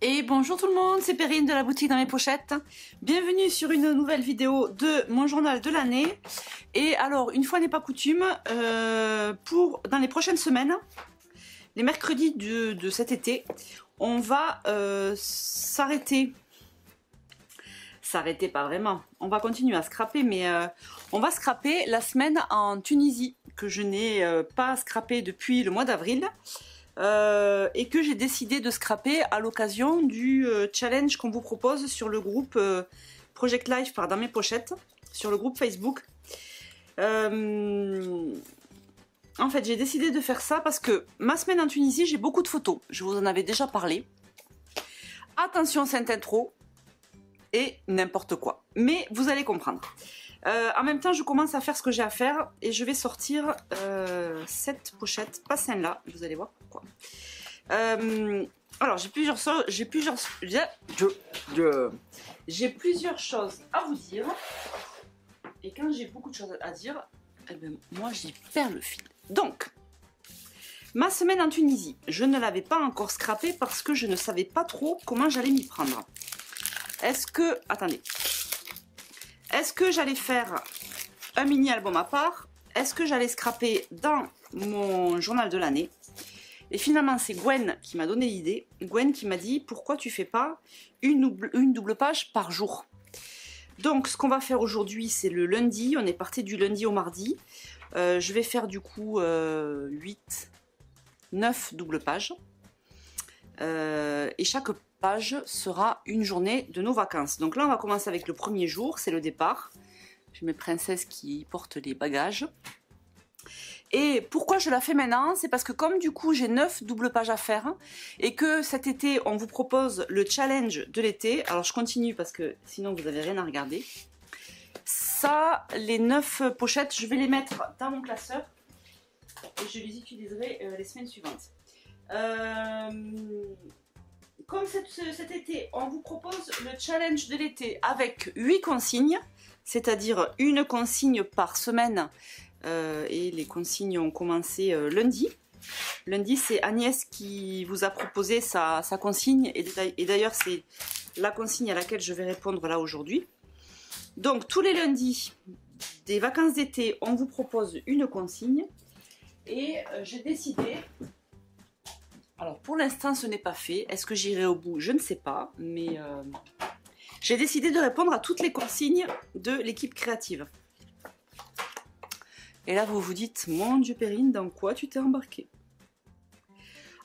Et bonjour tout le monde, c'est Perrine de la boutique dans mes pochettes. Bienvenue sur une nouvelle vidéo de mon journal de l'année. Et alors, une fois n'est pas coutume, dans les prochaines semaines, les mercredis de cet été, on va s'arrêter. S'arrêter pas vraiment, on va continuer à scraper, mais on va scraper la semaine en Tunisie, que je n'ai pas scrappé depuis le mois d'avril. Et que j'ai décidé de scraper à l'occasion du challenge qu'on vous propose sur le groupe Project Life par Dans mes pochettes, sur le groupe Facebook. En fait, j'ai décidé de faire ça parce que ma semaine en Tunisie, j'ai beaucoup de photos. Je vous en avais déjà parlé. Attention, cette intro et n'importe quoi. Mais vous allez comprendre. En même temps, je commence à faire ce que j'ai à faire et je vais sortir cette pochette, pas celle-là, vous allez voir pourquoi. Alors, j'ai plusieurs choses à vous dire. Et quand j'ai beaucoup de choses à dire, eh ben, moi j'y perds le fil. Donc, ma semaine en Tunisie, je ne l'avais pas encore scrappée parce que je ne savais pas trop comment j'allais m'y prendre. Attendez. Est-ce que j'allais faire un mini album à part? Est-ce que j'allais scraper dans mon journal de l'année? Et finalement, c'est Gwen qui m'a donné l'idée. Gwen qui m'a dit, pourquoi tu fais pas une double page par jour? Donc, ce qu'on va faire aujourd'hui, c'est le lundi. On est parti du lundi au mardi. Je vais faire du coup 8, 9 doubles pages. Et chaque page sera une journée de nos vacances. Donc là, on va commencer avec le premier jour, c'est le départ. J'ai mes princesses qui portent les bagages. Et pourquoi je la fais maintenant? C'est parce que comme du coup j'ai 9 doubles pages à faire et que cet été on vous propose le challenge de l'été. Alors je continue parce que sinon vous n'avez rien à regarder. Ça, les 9 pochettes, je vais les mettre dans mon classeur et je les utiliserai les semaines suivantes. Comme cet été, on vous propose le challenge de l'été avec 8 consignes, c'est-à-dire une consigne par semaine. Et les consignes ont commencé lundi. Lundi, c'est Agnès qui vous a proposé sa consigne. Et d'ailleurs, c'est la consigne à laquelle je vais répondre là aujourd'hui. Donc, tous les lundis des vacances d'été, on vous propose une consigne. Et j'ai décidé... Alors, pour l'instant, ce n'est pas fait. Est-ce que j'irai au bout? Je ne sais pas. Mais j'ai décidé de répondre à toutes les consignes de l'équipe créative. Et là, vous vous dites, mon Dieu Perrine, dans quoi tu t'es embarquée?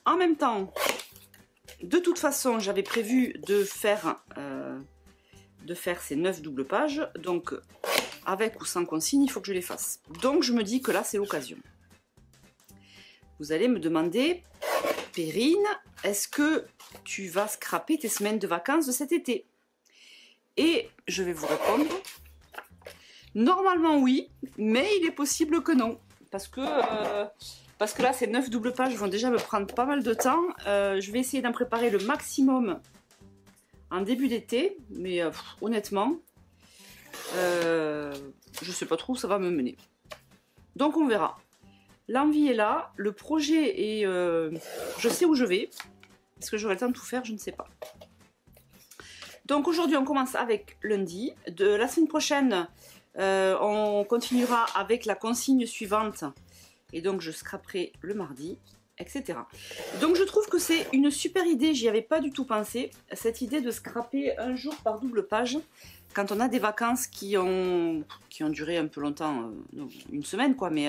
En même temps, de toute façon, j'avais prévu de faire ces 9 doubles pages. Donc, avec ou sans consigne, il faut que je les fasse. Donc, je me dis que là, c'est l'occasion. Vous allez me demander, Perrine, est-ce que tu vas scraper tes semaines de vacances de cet été? Et je vais vous répondre. Normalement oui, mais il est possible que non. Parce que là, ces 9 doubles pages vont déjà me prendre pas mal de temps. Je vais essayer d'en préparer le maximum en début d'été. Mais honnêtement, je sais pas trop où ça va me mener. Donc on verra. L'envie est là, le projet est... je sais où je vais. Est-ce que j'aurai le temps de tout faire? Je ne sais pas. Donc aujourd'hui, on commence avec lundi. De la semaine prochaine... on continuera avec la consigne suivante et donc je scraperai le mardi, etc. Donc je trouve que c'est une super idée, j'y avais pas du tout pensé, cette idée de scraper un jour par double page quand on a des vacances qui ont duré un peu longtemps, une semaine quoi, mais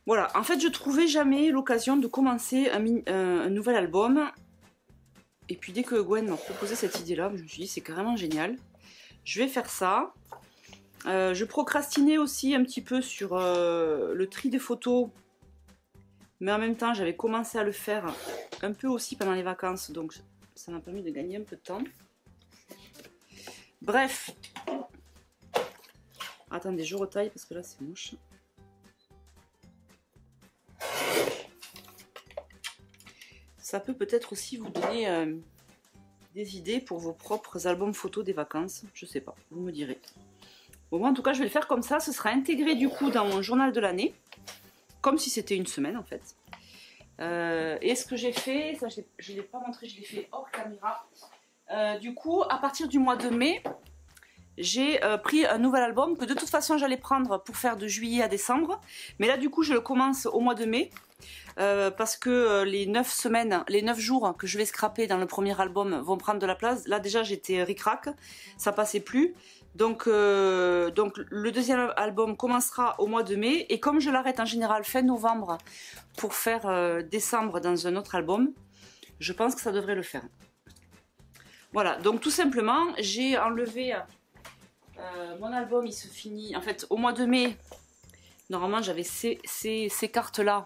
voilà, en fait je trouvais jamais l'occasion de commencer un nouvel album et puis dès que Gwen m'a proposé cette idée là, je me suis dit c'est carrément génial. Je vais faire ça. Je procrastinais aussi un petit peu sur le tri des photos. Mais en même temps, j'avais commencé à le faire un peu aussi pendant les vacances. Donc, ça m'a permis de gagner un peu de temps. Bref. Attendez, je retaille parce que là, c'est moche. Ça peut peut-être aussi vous donner... des idées pour vos propres albums photos des vacances, je sais pas, vous me direz. Bon, moi en tout cas je vais le faire comme ça, ce sera intégré du coup dans mon journal de l'année, comme si c'était une semaine en fait. Et ce que j'ai fait, ça je ne l'ai pas montré, je l'ai fait hors caméra. Du coup, à partir du mois de mai, j'ai pris un nouvel album que de toute façon j'allais prendre pour faire de juillet à décembre. Mais là du coup je le commence au mois de mai. Parce que les 9 semaines, les 9 jours que je vais scraper dans le premier album vont prendre de la place. Là déjà j'étais ric-rac, ça passait plus. Donc le deuxième album commencera au mois de mai. Et comme je l'arrête en général fin novembre pour faire décembre dans un autre album, je pense que ça devrait le faire. Voilà, donc tout simplement j'ai enlevé mon album, il se finit en fait au mois de mai. Normalement j'avais ces cartes là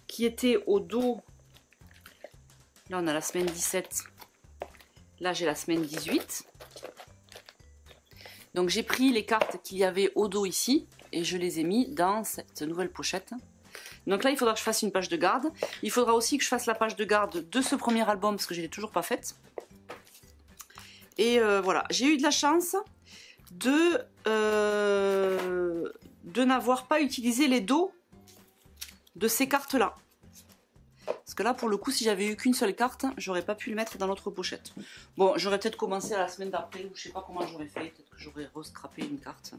qui était au dos. Là on a la semaine 17, là j'ai la semaine 18. Donc j'ai pris les cartes qu'il y avait au dos ici et je les ai mis dans cette nouvelle pochette. Donc là il faudra que je fasse une page de garde. Il faudra aussi que je fasse la page de garde de ce premier album parce que je ne l'ai toujours pas faite. Et voilà, j'ai eu de la chance de n'avoir pas utilisé les dos de ces cartes là, parce que là pour le coup si j'avais eu qu'une seule carte j'aurais pas pu le mettre dans l'autre pochette. Bon, j'aurais peut-être commencé à la semaine d'après ou je sais pas comment j'aurais fait, peut-être que j'aurais rescrapé une carte.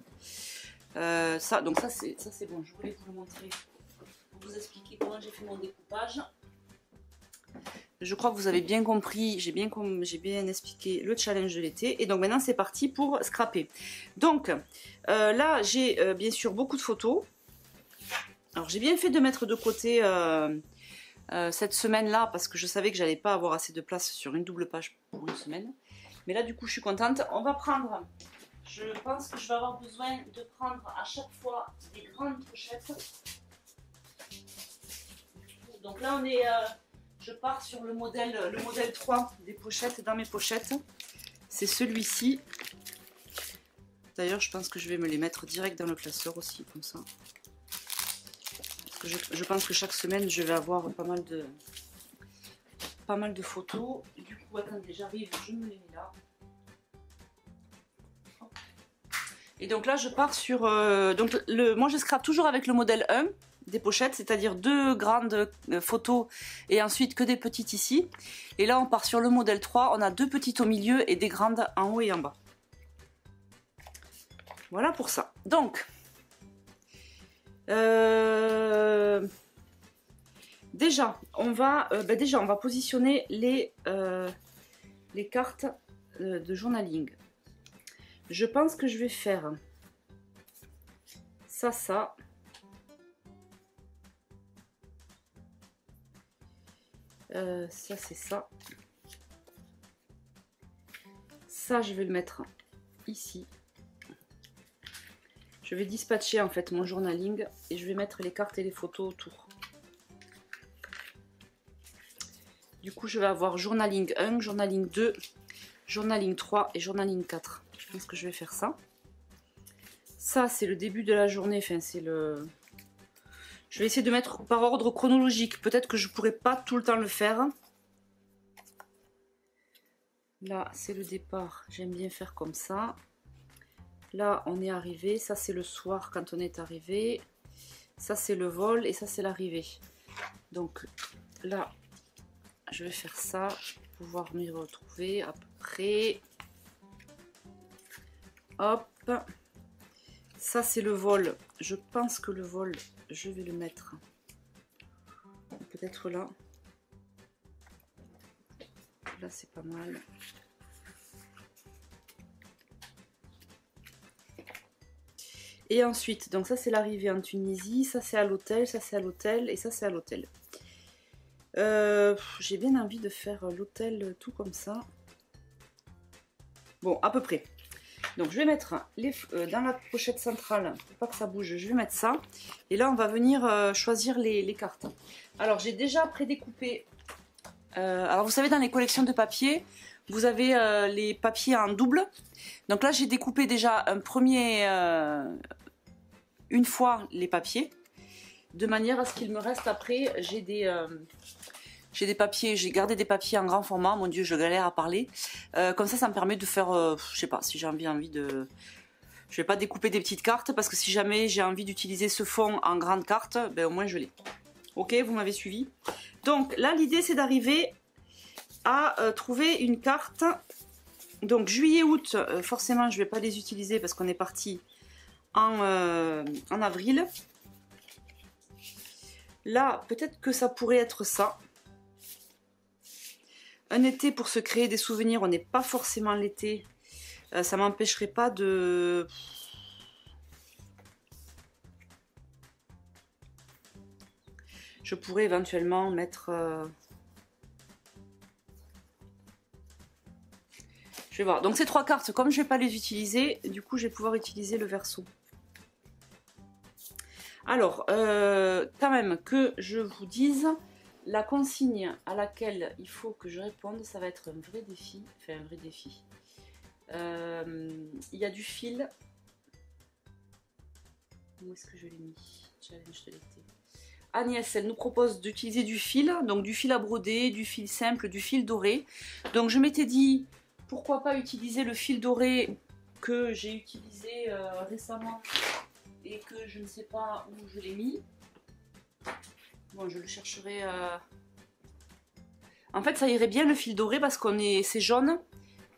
Donc ça c'est bon, je voulais vous le montrer pour vous expliquer comment j'ai fait mon découpage. Je crois que vous avez bien compris, j'ai bien expliqué le challenge de l'été. Et donc maintenant c'est parti pour scraper. Donc là j'ai bien sûr beaucoup de photos. Alors j'ai bien fait de mettre de côté cette semaine-là parce que je savais que j'allais pas avoir assez de place sur une double page pour une semaine. Mais là du coup je suis contente. On va prendre, je pense que je vais avoir besoin de prendre à chaque fois des grandes pochettes. Donc là on est, je pars sur le modèle 3 des pochettes dans mes pochettes. C'est celui-ci. D'ailleurs je pense que je vais me les mettre direct dans le classeur aussi comme ça. Je pense que chaque semaine je vais avoir pas mal de photos. Du coup attendez, j'arrive, je me les mets là. Et donc là je pars sur moi je scrape toujours avec le modèle 1 des pochettes, c'est-à-dire 2 grandes photos et ensuite que des petites ici. Et là on part sur le modèle 3, on a 2 petites au milieu et des grandes en haut et en bas. Voilà pour ça. Donc déjà on va positionner les cartes de journaling. Je pense que je vais faire ça, ça c'est ça. Ça je vais le mettre ici. Je vais dispatcher en fait mon journaling et je vais mettre les cartes et les photos autour. Du coup je vais avoir journaling 1, journaling 2, journaling 3 et journaling 4. Je pense que je vais faire ça. Ça c'est le début de la journée, enfin c'est le... Je vais essayer de mettre par ordre chronologique. Peut-être que je ne pourrai pas tout le temps le faire. Là c'est le départ, j'aime bien faire comme ça. Là on est arrivé, ça c'est le soir quand on est arrivé. Ça c'est le vol et ça c'est l'arrivée. Donc là je vais faire ça pour pouvoir m'y retrouver à peu près. Hop, ça c'est le vol. Je pense que le vol je vais le mettre peut-être là. Là c'est pas mal. Et ensuite, donc ça c'est l'arrivée en Tunisie, ça c'est à l'hôtel, ça c'est à l'hôtel et ça c'est à l'hôtel. J'ai bien envie de faire l'hôtel tout comme ça. Bon, à peu près. Donc je vais mettre dans la pochette centrale, pour pas que ça bouge, je vais mettre ça. Et là on va venir choisir les cartes. Alors j'ai déjà prédécoupé. Alors vous savez dans les collections de papier, vous avez les papiers en double. Donc là j'ai découpé déjà une fois les papiers, de manière à ce qu'il me reste après, j'ai des papiers, j'ai gardé des papiers en grand format, mon dieu je galère à parler, comme ça me permet de faire, je sais pas, si j'ai envie de... Je vais pas découper des petites cartes, parce que si jamais j'ai envie d'utiliser ce fond en grande carte, ben au moins je l'ai. Ok, vous m'avez suivi. Donc là, l'idée, c'est d'arriver à trouver une carte. Donc juillet-août, forcément, je ne vais pas les utiliser parce qu'on est parti en avril. Là, peut-être que ça pourrait être ça. Un été pour se créer des souvenirs, on n'est pas forcément l'été. Ça m'empêcherait pas de... Je pourrais éventuellement mettre... Je vais voir. Donc ces 3 cartes, comme je ne vais pas les utiliser, du coup je vais pouvoir utiliser le verso. Alors, quand même que je vous dise, la consigne à laquelle il faut que je réponde, ça va être un vrai défi. Enfin, un vrai défi. Il y a du fil. Où est-ce que je l'ai mis? Challenge de l'été. Agnès, elle nous propose d'utiliser du fil, donc du fil à broder, du fil simple, du fil doré. Donc je m'étais dit, pourquoi pas utiliser le fil doré que j'ai utilisé récemment et que je ne sais pas où je l'ai mis. Bon, je le chercherai. En fait, ça irait bien le fil doré parce c'est jaune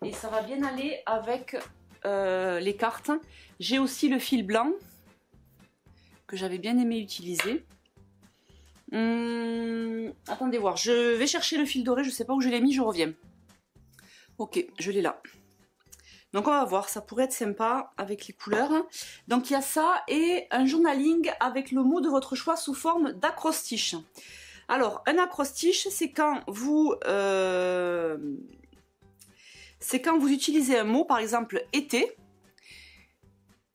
et ça va bien aller avec les cartes. J'ai aussi le fil blanc que j'avais bien aimé utiliser. Attendez voir, je vais chercher le fil doré, je sais pas où je l'ai mis, je reviens. Ok, je l'ai là. Donc on va voir, ça pourrait être sympa avec les couleurs. Donc il y a ça et un journaling avec le mot de votre choix sous forme d'acrostiche. Alors un acrostiche, c'est quand vous utilisez un mot, par exemple été,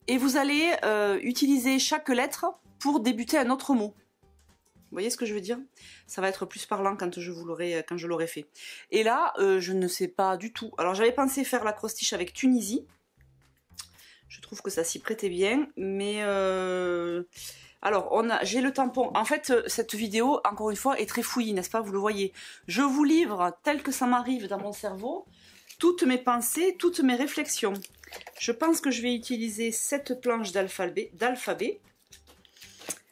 et vous allez utiliser chaque lettre pour débuter un autre mot. Vous voyez ce que je veux dire? Ça va être plus parlant quand je l'aurai fait. Et là, je ne sais pas du tout. Alors j'avais pensé faire l'acrostiche avec Tunisie. Je trouve que ça s'y prêtait bien. Mais alors, j'ai le tampon. En fait, cette vidéo, encore une fois, est très fouillie, n'est-ce pas? Vous le voyez. Je vous livre tel que ça m'arrive dans mon cerveau, toutes mes pensées, toutes mes réflexions. Je pense que je vais utiliser cette planche d'alphabet.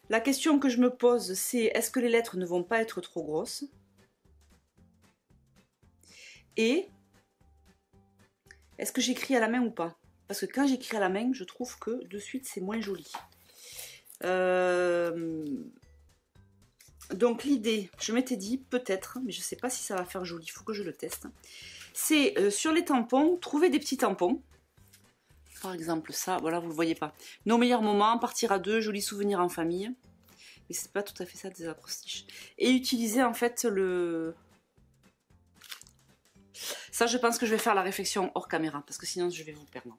La question que je me pose, c'est est-ce que les lettres ne vont pas être trop grosses? Et est-ce que j'écris à la main ou pas? Parce que quand j'écris à la main, je trouve que de suite c'est moins joli. Donc l'idée, je m'étais dit peut-être, mais je ne sais pas si ça va faire joli, il faut que je le teste. C'est sur les tampons, trouver des petits tampons. Par exemple ça, voilà, vous ne le voyez pas. Nos meilleurs moments, partir à deux, jolis souvenirs en famille. Mais c'est pas tout à fait ça des acrostiches. Et utiliser en fait le... Ça, je pense que je vais faire la réflexion hors caméra, parce que sinon je vais vous perdre.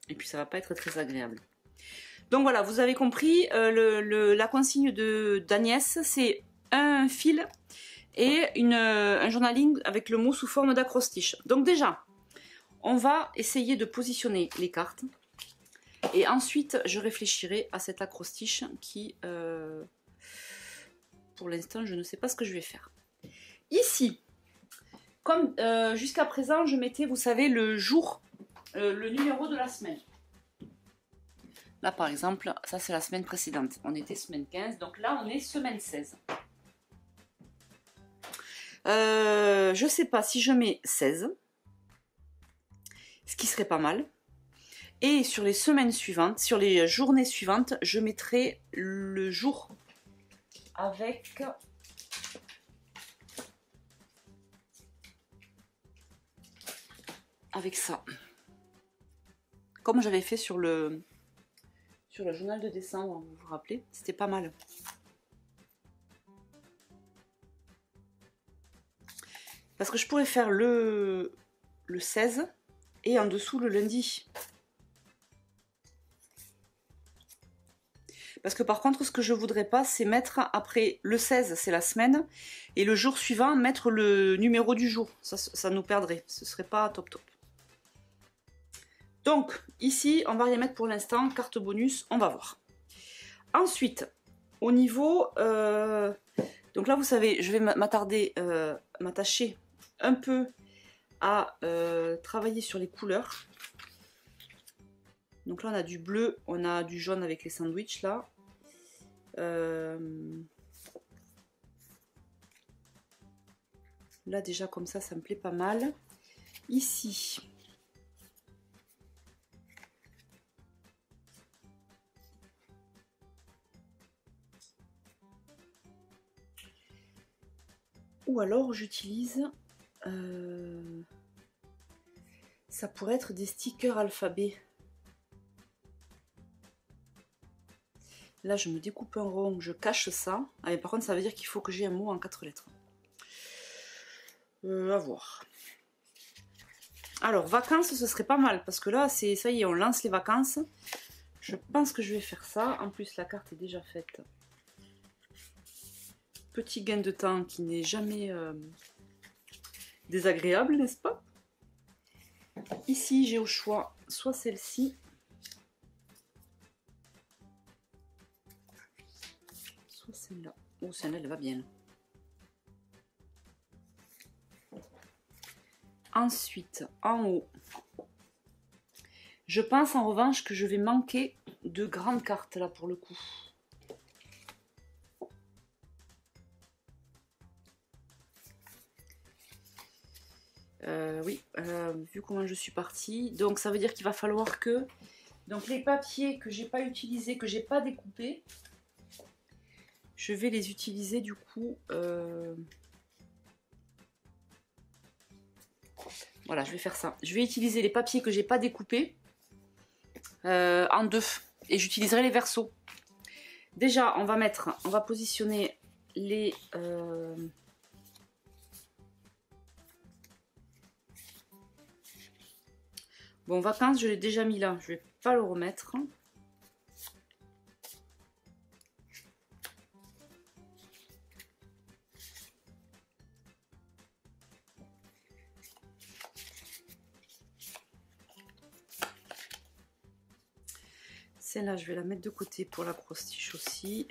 Et puis ça va pas être très agréable. Donc voilà, vous avez compris, la consigne d'Agnès, c'est un fil et un journaling avec le mot sous forme d'acrostiche. Donc déjà, on va essayer de positionner les cartes. Et ensuite, je réfléchirai à cet acrostiche qui, pour l'instant, je ne sais pas ce que je vais faire. Ici, comme jusqu'à présent, je mettais, vous savez, le jour, le numéro de la semaine. Là, par exemple, ça c'est la semaine précédente. On était semaine 15, donc là, on est semaine 16. Je sais pas si je mets 16, ce qui serait pas mal. Et sur les semaines suivantes, sur les journées suivantes, je mettrai le jour avec... avec ça. Comme j'avais fait sur le journal de décembre, vous vous rappelez, c'était pas mal. Parce que je pourrais faire le 16 et en dessous le lundi. Parce que par contre, ce que je voudrais pas, c'est mettre après le 16, c'est la semaine, et le jour suivant, mettre le numéro du jour. Ça nous perdrait, ce serait pas top top. Donc, ici, on va rien mettre pour l'instant, carte bonus, on va voir. Ensuite, au niveau... donc là, vous savez, je vais m'attacher un peu à travailler sur les couleurs. Donc là, on a du bleu, on a du jaune avec les sandwichs, là. Là déjà comme ça me plaît pas mal. Ici, ou alors j'utilise, ça pourrait être des stickers alphabet. Là je me découpe un rond, je cache ça. Ah, mais par contre ça veut dire qu'il faut que j'ai un mot en 4 lettres. À voir. Alors vacances ce serait pas mal parce que là c'est ça y est, on lance les vacances. Je pense que je vais faire ça. En plus la carte est déjà faite. Petit gain de temps qui n'est jamais désagréable, n'est-ce pas? Ici j'ai au choix soit celle-ci, soit celle-là. Oh, celle-là elle va bien. Ensuite, en haut, je pense en revanche que je vais manquer de grandes cartes là pour le coup. Oui, vu comment je suis partie, donc ça veut dire qu'il va falloir que donc les papiers que j'ai pas utilisés, que j'ai pas découpés, je vais les utiliser du coup. Voilà, je vais faire ça. Je vais utiliser les papiers que j'ai pas découpés en deux et j'utiliserai les versos. Déjà, on va positionner les bon, vacances, je l'ai déjà mis là, je vais pas le remettre. Celle-là, je vais la mettre de côté pour l'acrostiche aussi.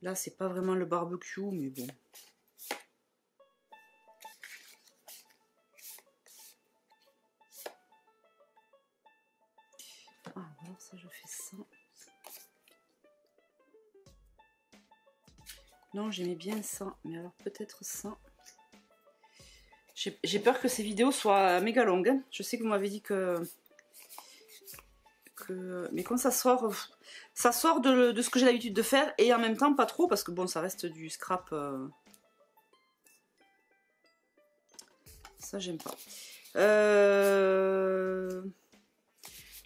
Là, c'est pas vraiment le barbecue, mais bon. Ah, alors ça, je fais ça. Non, j'aimais bien ça, mais alors peut-être ça. J'ai peur que ces vidéos soient méga longues. Hein. Je sais que vous m'avez dit que... Mais quand ça sort de ce que j'ai l'habitude de faire, et en même temps pas trop, parce que bon, ça reste du scrap. Ça, j'aime pas.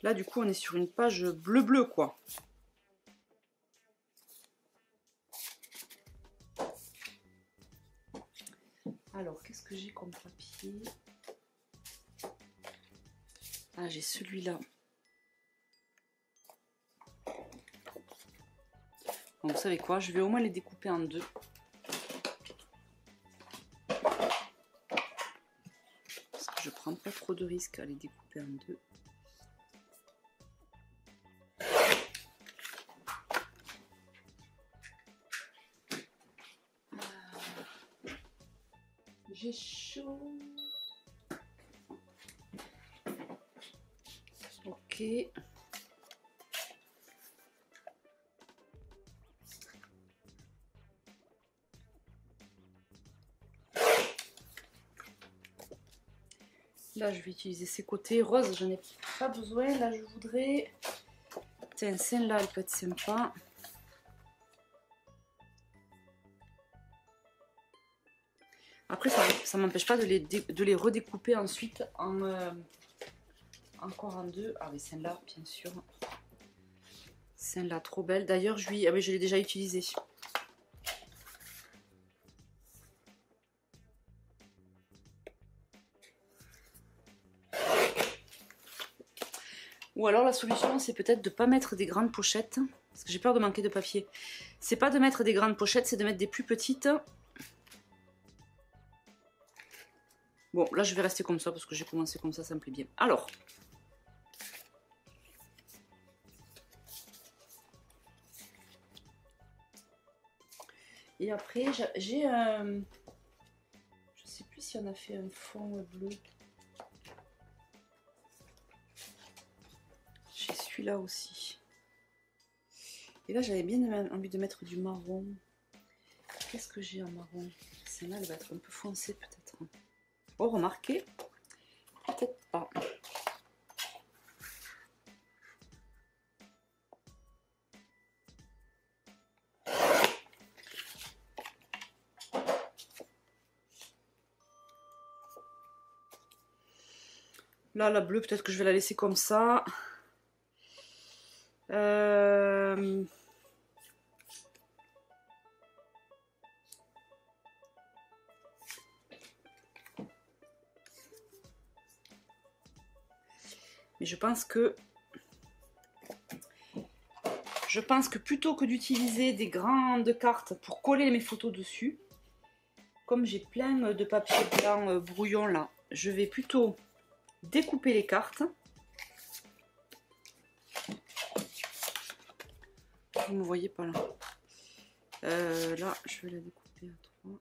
Là, du coup, on est sur une page bleu-bleu, quoi. Alors, qu'est-ce que j'ai comme papier? Ah, j'ai celui-là. Bon, vous savez quoi? Je vais au moins les découper en deux. Parce que je prends pas trop de risques à les découper en deux. J'ai chaud. Ok. Là, je vais utiliser ces côtés roses. J'en ai pas besoin. Là, je voudrais... Tiens, celle-là, elle peut être sympa. Après, ça m'empêche pas de les redécouper ensuite en... encore en deux. Ah oui, celle-là, bien sûr. Celle-là, trop belle. D'ailleurs, ah oui, je l'ai déjà utilisée. Ou alors la solution, c'est peut-être de ne pas mettre des grandes pochettes. Parce que j'ai peur de manquer de papier. C'est pas de mettre des grandes pochettes, c'est de mettre des plus petites. Bon, là, je vais rester comme ça parce que j'ai commencé comme ça me plaît bien. Alors... Et après, j'ai un... Je sais plus si on a fait un fond bleu. J'ai celui-là aussi. Et là, j'avais bien envie de mettre du marron. qu'est-ce que j'ai en marron? Celle-là, elle va être un peu foncée peut-être. Oh, remarquez, peut-être pas. Là, la bleue, peut-être que je vais la laisser comme ça. Mais je pense que plutôt que d'utiliser des grandes cartes pour coller mes photos dessus, comme j'ai plein de papier blanc brouillon là, je vais plutôt découper les cartes. Vous ne me voyez pas là. Là, je vais la découper à 3.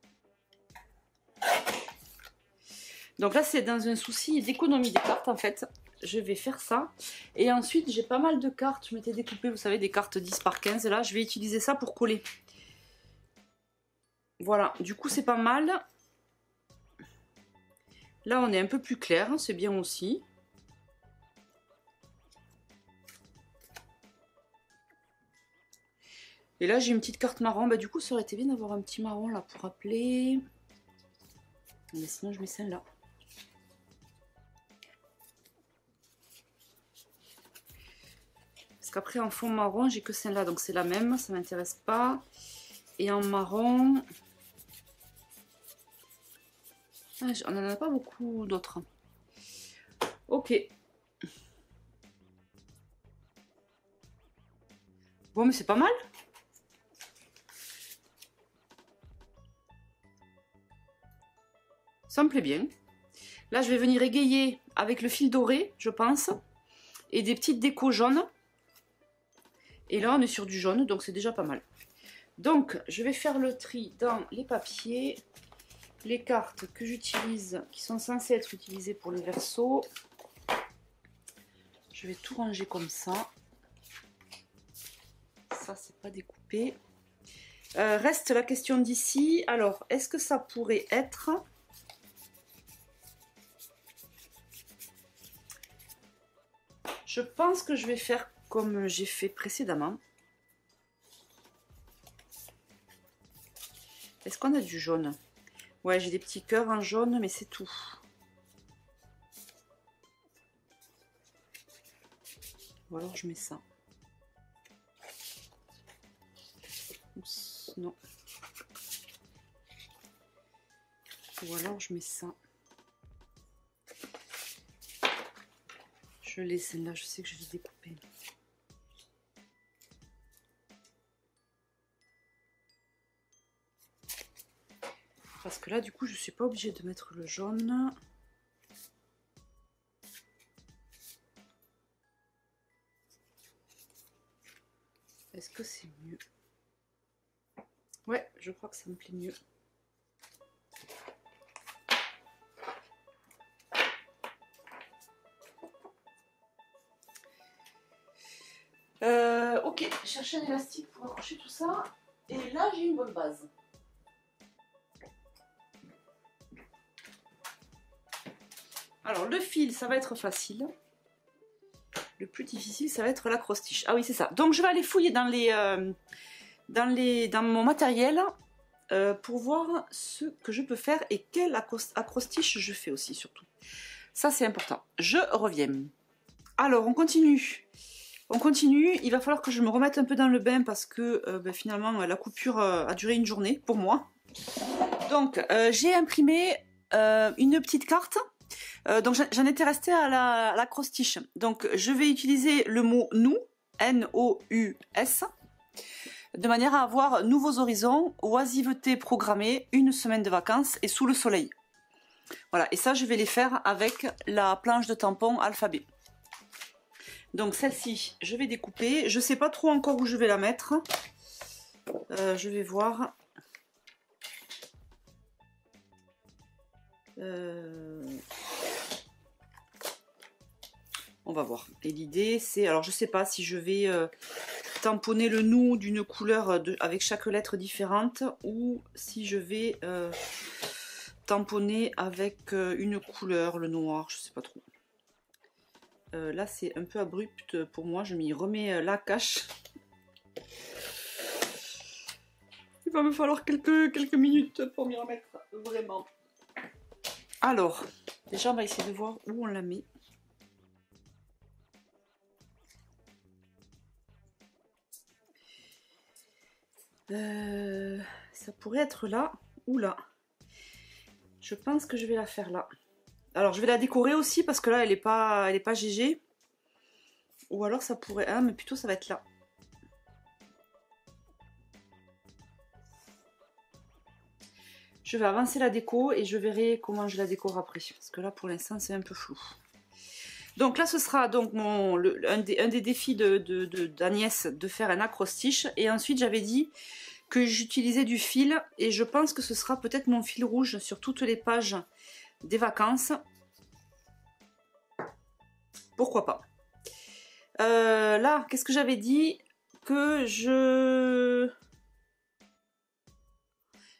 Donc là, c'est dans un souci d'économie des cartes en fait. Je vais faire ça. Et ensuite, j'ai pas mal de cartes. Je m'étais découpé, vous savez, des cartes 10 par 15. Là, je vais utiliser ça pour coller. Voilà, du coup, c'est pas mal. Là, on est un peu plus clair. C'est bien aussi. Et là, j'ai une petite carte marron. Bah, du coup, ça aurait été bien d'avoir un petit marron là pour appeler. Mais sinon, je mets celle-là. Parce qu'après, en fond marron, j'ai que celle-là. Donc, c'est la même. Ça ne m'intéresse pas. Et en marron... Ah, on n'en a pas beaucoup d'autres. Ok. Bon, mais c'est pas mal. Ça me plaît bien. Là, je vais venir égayer avec le fil doré, je pense. Et des petites décos jaunes. Et là, on est sur du jaune, donc c'est déjà pas mal. Donc, je vais faire le tri dans les papiers. Les cartes que j'utilise, qui sont censées être utilisées pour les versos. Je vais tout ranger comme ça. Ça, c'est pas découpé. Reste la question d'ici. Alors, est-ce que ça pourrait être... Je pense que je vais faire comme j'ai fait précédemment. Est-ce qu'on a du jaune? Ouais, j'ai des petits cœurs en jaune, mais c'est tout. Ou alors je mets ça. Oups, non. Ou alors je mets ça. Je l'ai celle-là, je sais que je vais découper. Parce que là, du coup, je ne suis pas obligée de mettre le jaune. Est-ce que c'est mieux? Ouais, je crois que ça me plaît mieux. Ok, je cherche un élastique pour accrocher tout ça. Et là, j'ai une bonne base. Alors, le fil, ça va être facile. Le plus difficile, ça va être l'accrostiche. Ah oui, c'est ça. Donc, je vais aller fouiller dans mon matériel pour voir ce que je peux faire et quel accrostiche je fais aussi, surtout. Ça, c'est important. Je reviens. Alors, on continue. On continue. Il va falloir que je me remette un peu dans le bain parce que finalement, la coupure a duré une journée pour moi. Donc, j'ai imprimé une petite carte. Donc j'en étais restée à l'acrostiche. Donc je vais utiliser le mot nous, N-O-U-S, de manière à avoir nouveaux horizons, oisiveté programmée, une semaine de vacances et sous le soleil. Voilà, et ça je vais les faire avec la planche de tampon alphabet. Donc celle-ci, je vais découper. Je ne sais pas trop encore où je vais la mettre. Je vais voir. On va voir. Et l'idée, c'est... Alors, je sais pas si je vais tamponner le nous d'une couleur avec chaque lettre différente ou si je vais tamponner avec une couleur, le noir, je sais pas trop. Là c'est un peu abrupt pour moi, je m'y remets la cache. Il va me falloir quelques minutes pour m'y remettre, vraiment. Alors, déjà on va essayer de voir où on la met. Ça pourrait être là ou là. Je pense que je vais la faire là. Alors je vais la décorer aussi parce que là elle est pas GG. Ou alors ça pourrait... Ah mais plutôt ça va être là. Je vais avancer la déco et je verrai comment je la décore après. Parce que là pour l'instant c'est un peu flou. Donc là ce sera donc un des défis d'Agnès de faire un acrostiche. Et ensuite j'avais dit que j'utilisais du fil. Et je pense que ce sera peut-être mon fil rouge sur toutes les pages des vacances. Pourquoi pas. Là, qu'est-ce que j'avais dit? Que je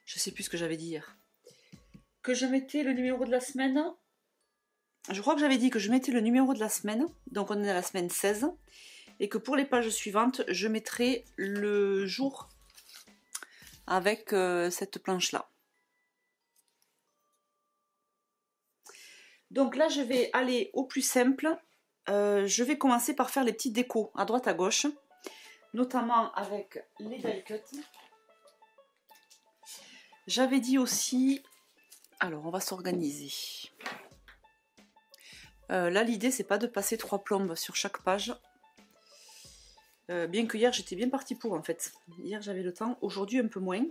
sais plus ce que j'avais dit hier. Que je mettais le numéro de la semaine. Je crois que j'avais dit que je mettais le numéro de la semaine. Donc on est à la semaine 16. Et que pour les pages suivantes, je mettrai le jour avec cette planche-là. Donc là, je vais aller au plus simple. Je vais commencer par faire les petites décos à droite à gauche. Notamment avec les die cuts. J'avais dit aussi... Alors, on va s'organiser. Là, l'idée, c'est pas de passer 3 plombes sur chaque page. Bien que hier, j'étais bien partie pour, en fait. Hier, j'avais le temps. Aujourd'hui, un peu moins.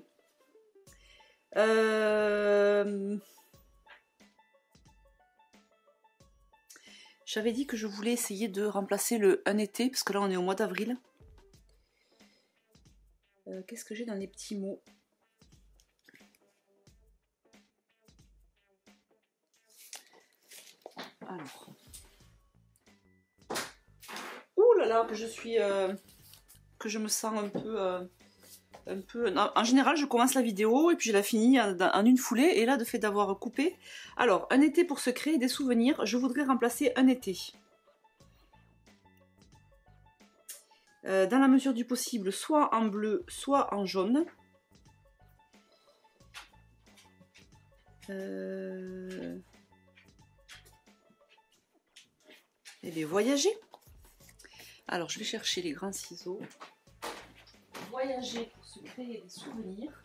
J'avais dit que je voulais essayer de remplacer le un été, parce que là, on est au mois d'avril. Qu'est-ce que j'ai dans les petits mots? Alors. Ouh là là, que je suis... que je me sens un peu... En général, je commence la vidéo et puis je la finis en une foulée. Et là, de fait d'avoir coupé... Alors, un été pour se créer des souvenirs, je voudrais remplacer un été. Dans la mesure du possible, soit en bleu, soit en jaune. Et bien, voyager. Alors, je vais chercher les grands ciseaux. Voyager pour se créer des souvenirs.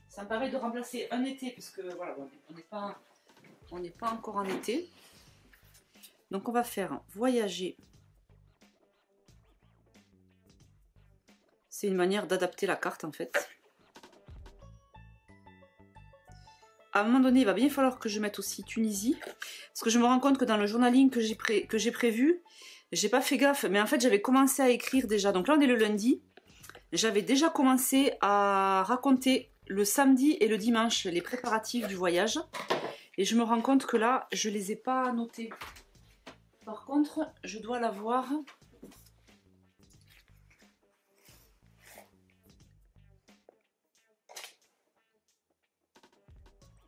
Ça me permet de remplacer un été, parce que voilà, on n'est pas encore en été. Donc, on va faire voyager. C'est une manière d'adapter la carte, en fait. À un moment donné, il va bien falloir que je mette aussi Tunisie. Parce que je me rends compte que dans le journaling que j'ai prévu, j'ai pas fait gaffe. Mais en fait, j'avais commencé à écrire déjà. Donc là, on est le lundi. J'avais déjà commencé à raconter le samedi et le dimanche les préparatifs du voyage. Et je me rends compte que là, je les ai pas notés. Par contre, je dois l'avoir...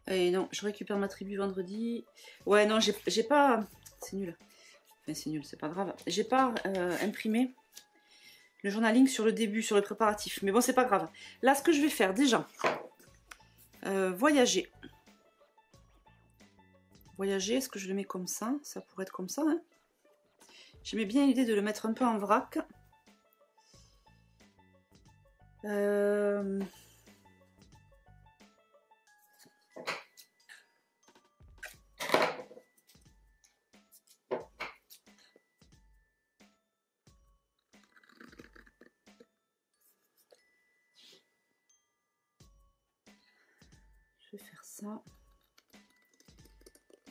Et non, je récupère ma tribu vendredi. Ouais, non, j'ai pas... C'est nul. Enfin, c'est nul, c'est pas grave. J'ai pas imprimé le journaling sur le début, sur le préparatif. Mais bon, c'est pas grave. Là, ce que je vais faire, déjà, voyager. Voyager, est-ce que je le mets comme ça? Ça pourrait être comme ça, hein. J'aimais bien l'idée de le mettre un peu en vrac. Je vais faire ça.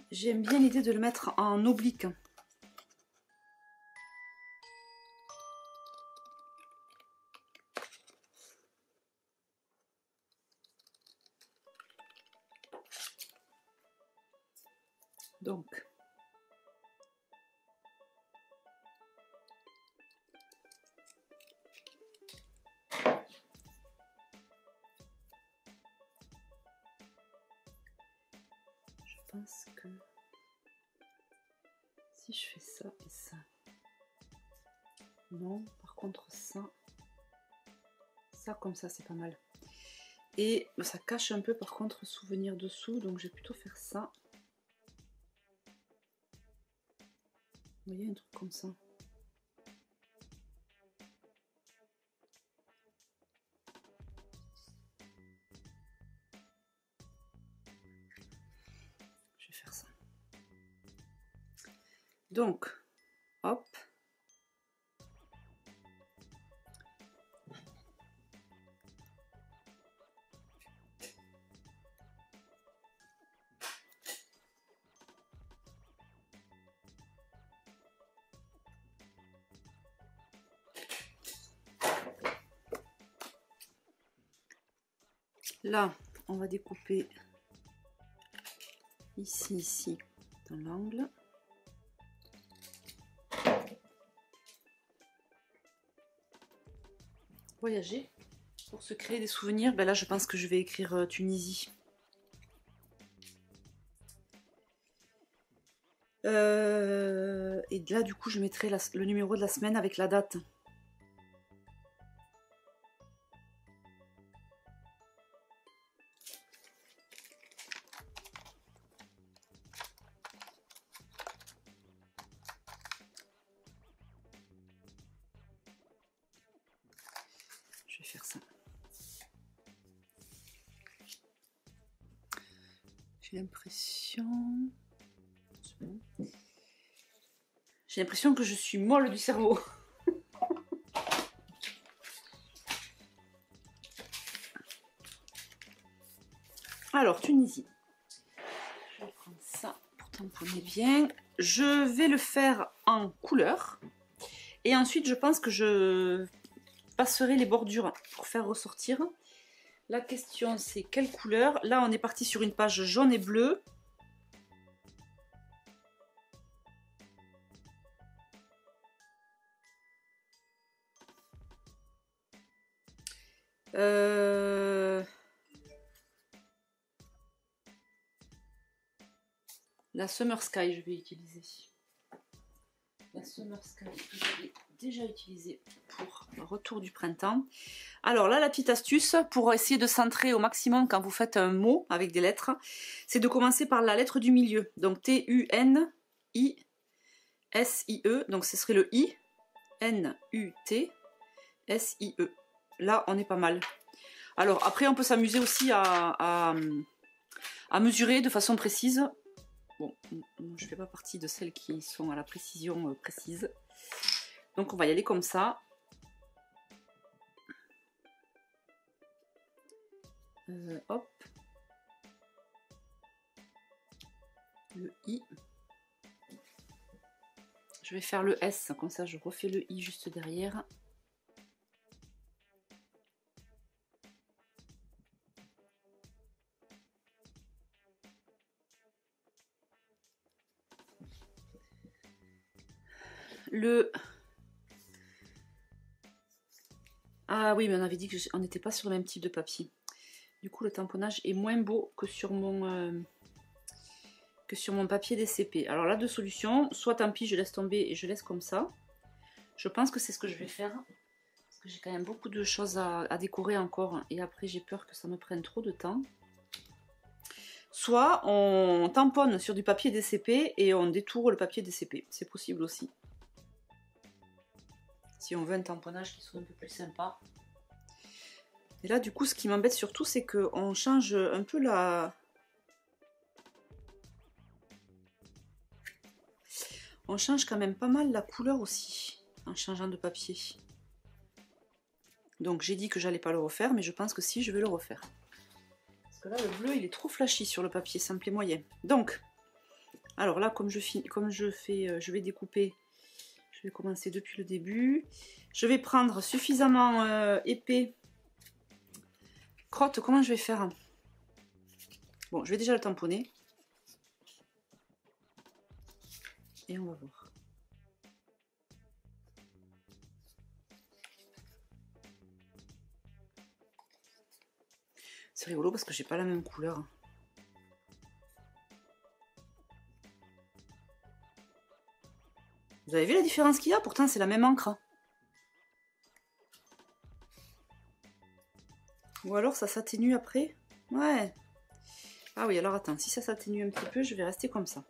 J'aime bien l'idée de le mettre en oblique. Donc, pense que si je fais ça et ça, non, par contre ça comme ça c'est pas mal. Et ça cache un peu par contre souvenir dessous, donc je vais plutôt faire ça. Vous voyez, un truc comme ça. Je vais faire ça. Donc, hop. Là, on va découper ici, dans l'angle. Voyager pour se créer des souvenirs. Ben là, je pense que je vais écrire Tunisie. Et là, du coup, je mettrai le numéro de la semaine avec la date. Je vais faire ça. J'ai l'impression que je suis molle du cerveau. Alors, Tunisie. Je vais prendre ça pour tamponner bien. Je vais le faire en couleur. Et ensuite, je pense que je passerai les bordures pour faire ressortir. La question, c'est quelle couleur? Là, on est parti sur une page jaune et bleue. La Summer Sky, je vais utiliser. La Summer Sky que j'avais déjà utilisée pour le retour du printemps. Alors là, la petite astuce pour essayer de centrer au maximum quand vous faites un mot avec des lettres, c'est de commencer par la lettre du milieu. Donc T-U-N-I-S-I-E. Donc ce serait le I. N-U-T-S-I-E. Là, on est pas mal. Alors après, on peut s'amuser aussi à mesurer de façon précise. Bon, je ne fais pas partie de celles qui sont à la précision précise. Donc on va y aller comme ça. Hop. Le I. Je vais faire le S, comme ça je refais le I juste derrière. Ah oui, mais on avait dit qu'on n'était pas sur le même type de papier. Du coup, le tamponnage est moins beau que sur mon papier DCP. Alors là, deux solutions. Soit tant pis, je laisse tomber et je laisse comme ça. Je pense que c'est ce que je vais faire. Parce que j'ai quand même beaucoup de choses à décorer encore. Et après, j'ai peur que ça me prenne trop de temps. Soit on tamponne sur du papier DCP et on détourne le papier DCP. C'est possible aussi. Si on veut un tamponnage qui soit un peu plus sympa. Et là, du coup, ce qui m'embête surtout, c'est qu'on change un peu la... On change quand même pas mal la couleur aussi, en changeant de papier. Donc j'ai dit que j'allais pas le refaire, mais je pense que si, je vais le refaire. Parce que là, le bleu, il est trop flashy sur le papier, ça me plaît moyen. Donc, alors là, je vais découper. Je vais commencer depuis le début. Je vais prendre suffisamment épais. Crotte, comment je vais faire? Bon, je vais déjà le tamponner. Et on va voir. C'est rigolo parce que j'ai pas la même couleur. Vous avez vu la différence qu'il y a? Pourtant, c'est la même encre. Ou alors, ça s'atténue après? Ouais. Ah oui, alors attends, si ça s'atténue un petit peu, je vais rester comme ça.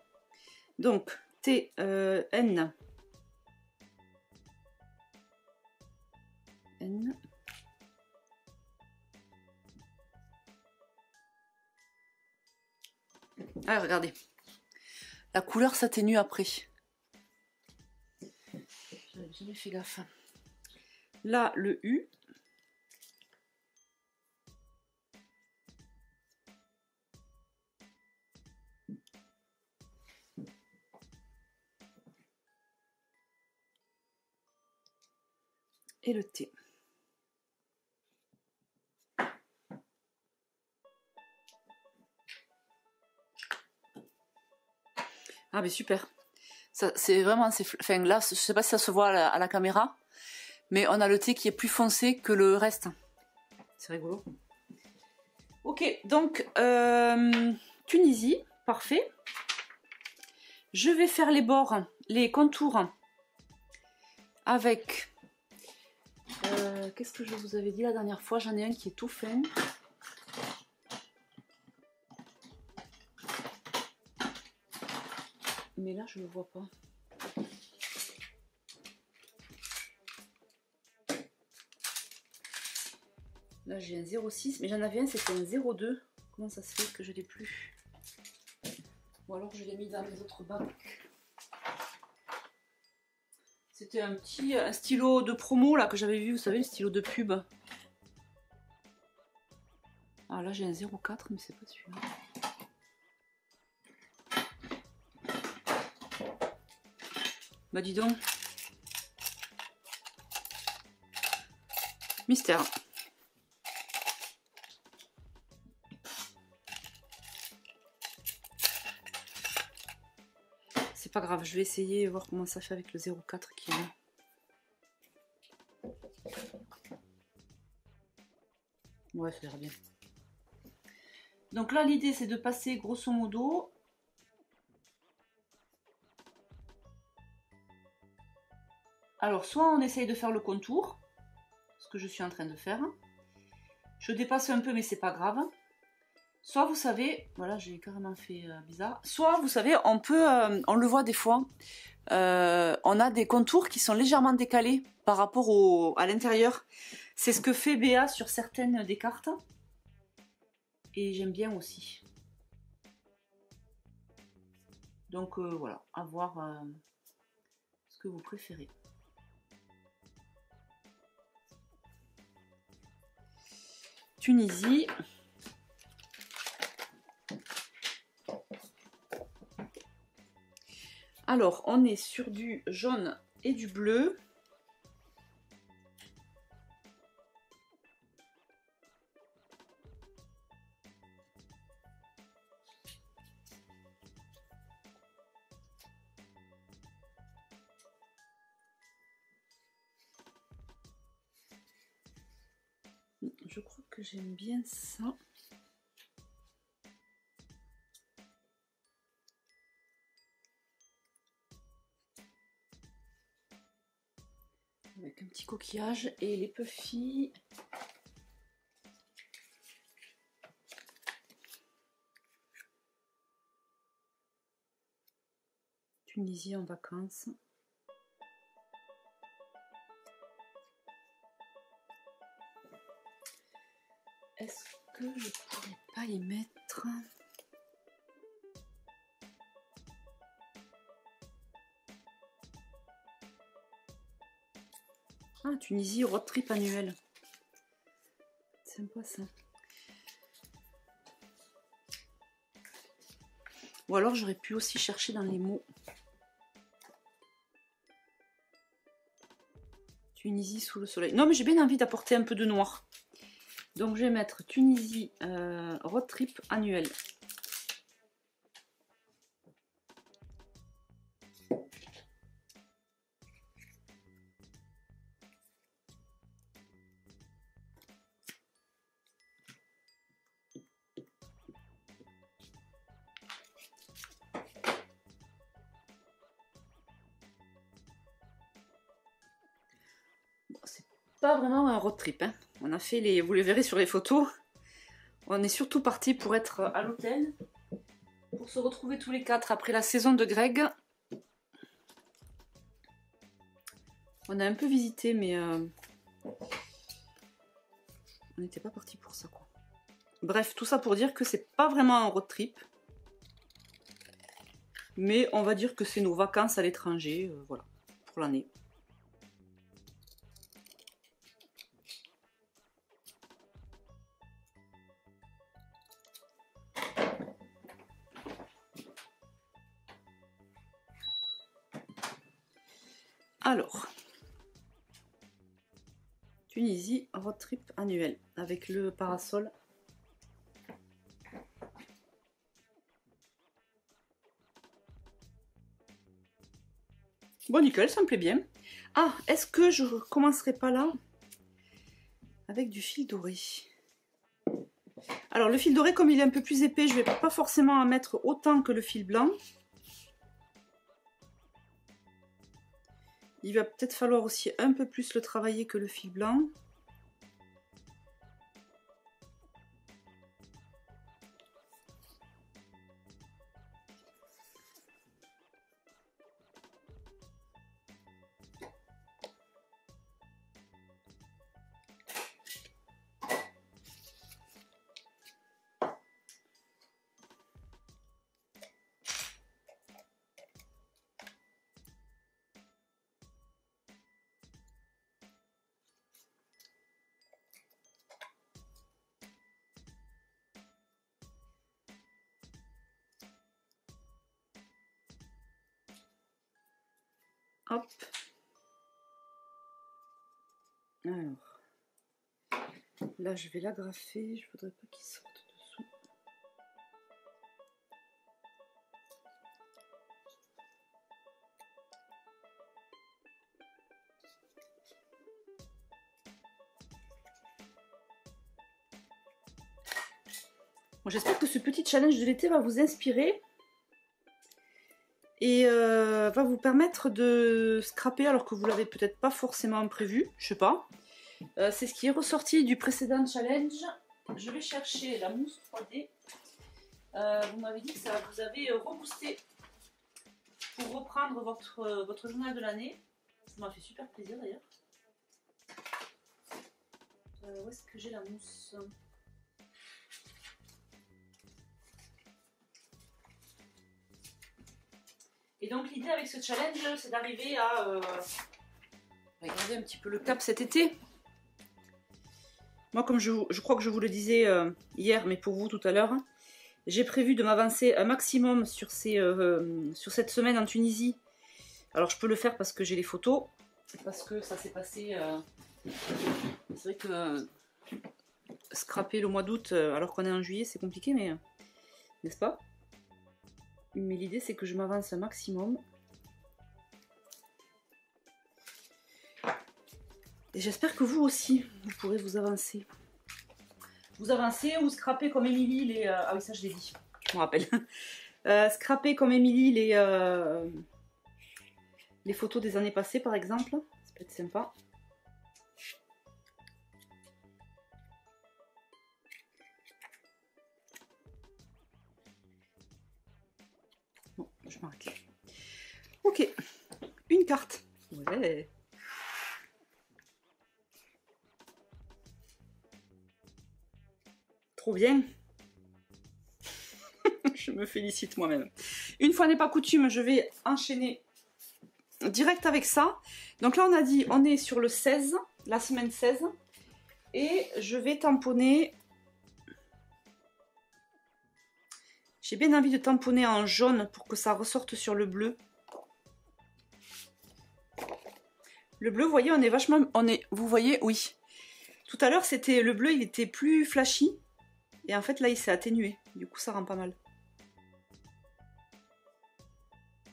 Donc, T, N. N. Ah, regardez. La couleur s'atténue après. J'avais jamais fait gaffe. Là, le U. Et le T. Ah mais super. C'est vraiment, enfin là, je sais pas si ça se voit à la caméra, mais on a le thé qui est plus foncé que le reste. C'est rigolo. Ok, donc Tunisie, parfait. Je vais faire les bords, les contours avec. Qu'est-ce que je vous avais dit la dernière fois? J'en ai un qui est tout fin. Mais là, je ne le vois pas. Là, j'ai un 0,6, mais j'en avais un, c'était un 0,2. Comment ça se fait que je ne l'ai plus? Ou alors, je l'ai mis dans mes autres bacs. C'était un petit stylo de promo là que j'avais vu, vous savez, le stylo de pub. Ah là, j'ai un 0,4, mais c'est pas celui-là. Bah dis donc. Mystère. C'est pas grave, je vais essayer voir comment ça fait avec le 0,4 qui est là. Ouais, ça a l'air bien. Donc là, l'idée, c'est de passer grosso modo. Alors, soit on essaye de faire le contour, ce que je suis en train de faire. Je dépasse un peu, mais c'est pas grave. Soit vous savez, voilà, j'ai carrément fait bizarre. Soit vous savez, on peut, on le voit des fois, on a des contours qui sont légèrement décalés par rapport à l'intérieur. C'est ce que fait Béa sur certaines des cartes. Et j'aime bien aussi. Donc voilà, à voir ce que vous préférez. Tunisie. Alors, on est sur du jaune et du bleu. Je crois que j'aime bien ça. Avec un petit coquillage et les puffy. Tunisie en vacances. Est-ce que je pourrais pas y mettre... Ah, Tunisie, road trip annuel. Sympa ça. Ou alors j'aurais pu aussi chercher dans les mots. Tunisie sous le soleil. Non mais j'ai bien envie d'apporter un peu de noir. Donc je vais mettre Tunisie road trip annuel. pas vraiment un road trip. Hein. On a fait les... Vous les verrez sur les photos. On est surtout parti pour être à l'hôtel. Pour se retrouver tous les quatre après la saison de Greg. On a un peu visité, mais on n'était pas parti pour ça, quoi. Bref, tout ça pour dire que c'est pas vraiment un road trip. Mais on va dire que c'est nos vacances à l'étranger, voilà, pour l'année. Alors, Tunisie, road trip annuel avec le parasol. Bon, nickel, ça me plaît bien. Ah, est-ce que je commencerai pas là avec du fil doré? Alors, le fil doré, comme il est un peu plus épais, je vais pas forcément en mettre autant que le fil blanc. Il va peut-être falloir aussi un peu plus le travailler que le fil blanc. Hop. Alors, là je vais l'agrafer, je voudrais pas qu'il sorte dessous. Bon, j'espère que ce petit challenge de l'été va vous inspirer. Et va vous permettre de scraper alors que vous l'avez peut-être pas forcément prévu, je sais pas. C'est ce qui est ressorti du précédent challenge. Je vais chercher la mousse 3D. Vous m'avez dit que ça vous avait reboosté pour reprendre votre journal de l'année. Ça m'a fait super plaisir d'ailleurs. Où est-ce que j'ai la mousse ? Et donc l'idée avec ce challenge, c'est d'arriver à regarder un petit peu le cap cet été. Moi, comme je crois que je vous le disais hier, mais pour vous tout à l'heure, j'ai prévu de m'avancer un maximum sur cette semaine en Tunisie. Alors je peux le faire parce que j'ai les photos, parce que ça s'est passé... c'est vrai que scraper le mois d'août alors qu'on est en juillet, c'est compliqué, mais n'est-ce pas ? Mais l'idée, c'est que je m'avance un maximum. Et j'espère que vous aussi, vous pourrez vous avancer. Vous avancez ou scraper comme Émilie les... Ah oui, ça je l'ai dit, je me rappelle. Scraper comme Émilie les photos des années passées, par exemple. Ça peut être sympa. Bon, je m'arrête là. Ok, une carte. Ouais. Trop bien. Je me félicite moi-même. Une fois n'est pas coutume, je vais enchaîner direct avec ça. Donc là, on a dit, on est sur le 16, la semaine 16. Et je vais tamponner. J'ai bien envie de tamponner en jaune pour que ça ressorte sur le bleu. Le bleu, vous voyez, on est vachement... Vous voyez, oui. Tout à l'heure, c'était le bleu, il était plus flashy. Et en fait, là, il s'est atténué. Du coup, ça rend pas mal.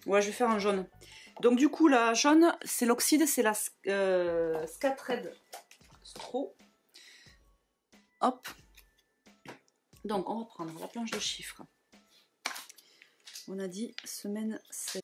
Ouais, je vais faire un jaune. Donc, du coup, la jaune, c'est l'oxyde, c'est la Scat Red Straw. Hop. Donc, on va prendre la planche de chiffres. On a dit semaine 7.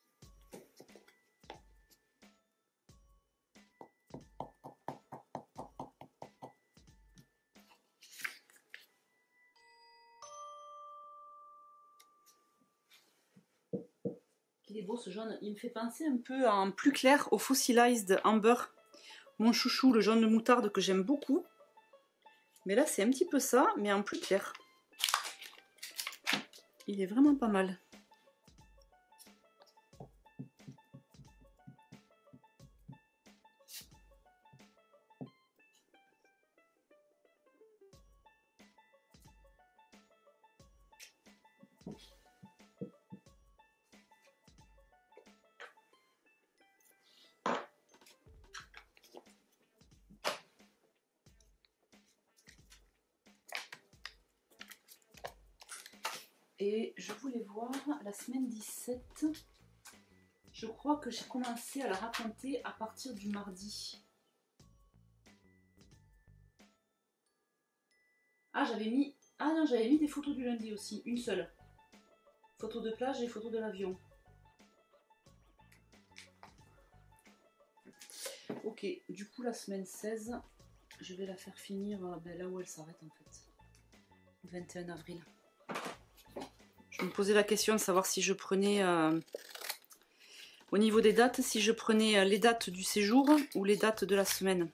est beau ce jaune. Il me fait penser un peu en plus clair au Fossilized Amber. Mon chouchou, le jaune de moutarde que j'aime beaucoup. Mais là, c'est un petit peu ça, mais en plus clair. Il est vraiment pas mal. Et je voulais voir la semaine 17. Je crois que j'ai commencé à la raconter à partir du mardi. Ah, j'avais mis... Ah non, j'avais mis des photos du lundi aussi. Une seule. Photo de plage et photo de l'avion. Ok, du coup la semaine 16, je vais la faire finir là où elle s'arrête en fait. 21 avril. Je me posais la question de savoir si je prenais, au niveau des dates, si je prenais les dates du séjour ou les dates de la semaine.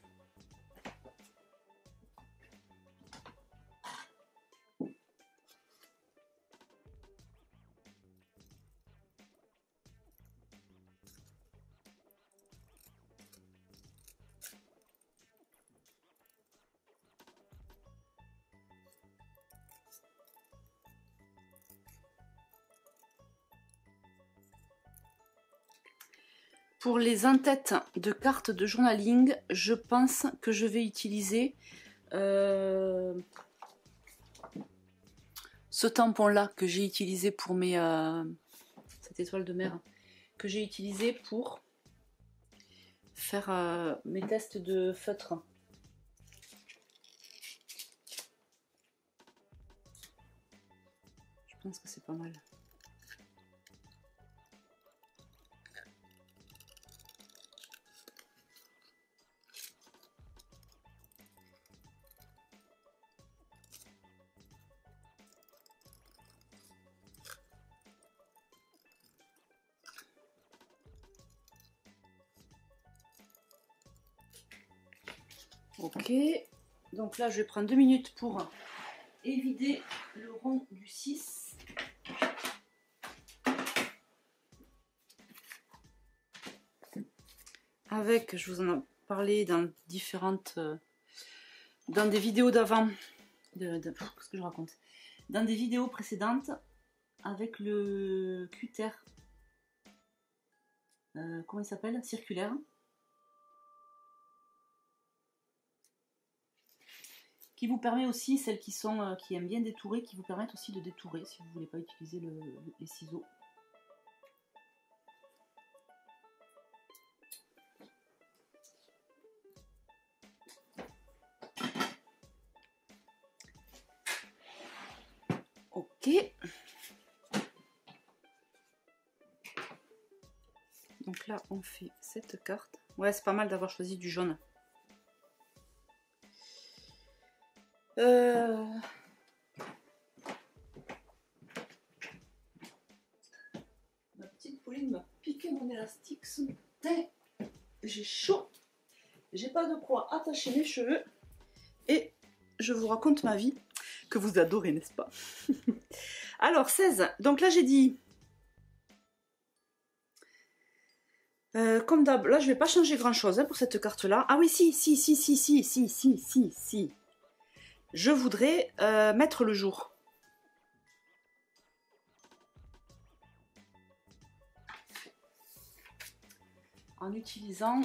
Pour les en-têtes de cartes de journaling, je pense que je vais utiliser ce tampon-là que j'ai utilisé pour mes... cette étoile de mer, que j'ai utilisé pour faire mes tests de feutre. Je pense que c'est pas mal. Ok, donc là je vais prendre 2 minutes pour évider le rond du 6. Avec, je vous en ai parlé dans différentes... dans des vidéos d'avant. Qu'est-ce que je raconte? Dans des vidéos précédentes, avec le cutter. Comment il s'appelle? Circulaire. Qui vous permet aussi, celles qui sont qui aiment bien détourer, qui vous permettent aussi de détourer si vous ne voulez pas utiliser les ciseaux. Ok. Donc là, on fait cette carte. Ouais, c'est pas mal d'avoir choisi du jaune. Ma petite Pauline m'a piqué mon élastique ce matin. J'ai chaud. J'ai pas de quoi attacher mes cheveux. Et je vous raconte ma vie, que vous adorez, n'est-ce pas? Alors, 16. Donc là, j'ai dit... comme d'hab, là, je vais pas changer grand-chose pour cette carte-là. Ah oui, si. Je voudrais mettre le jour. En utilisant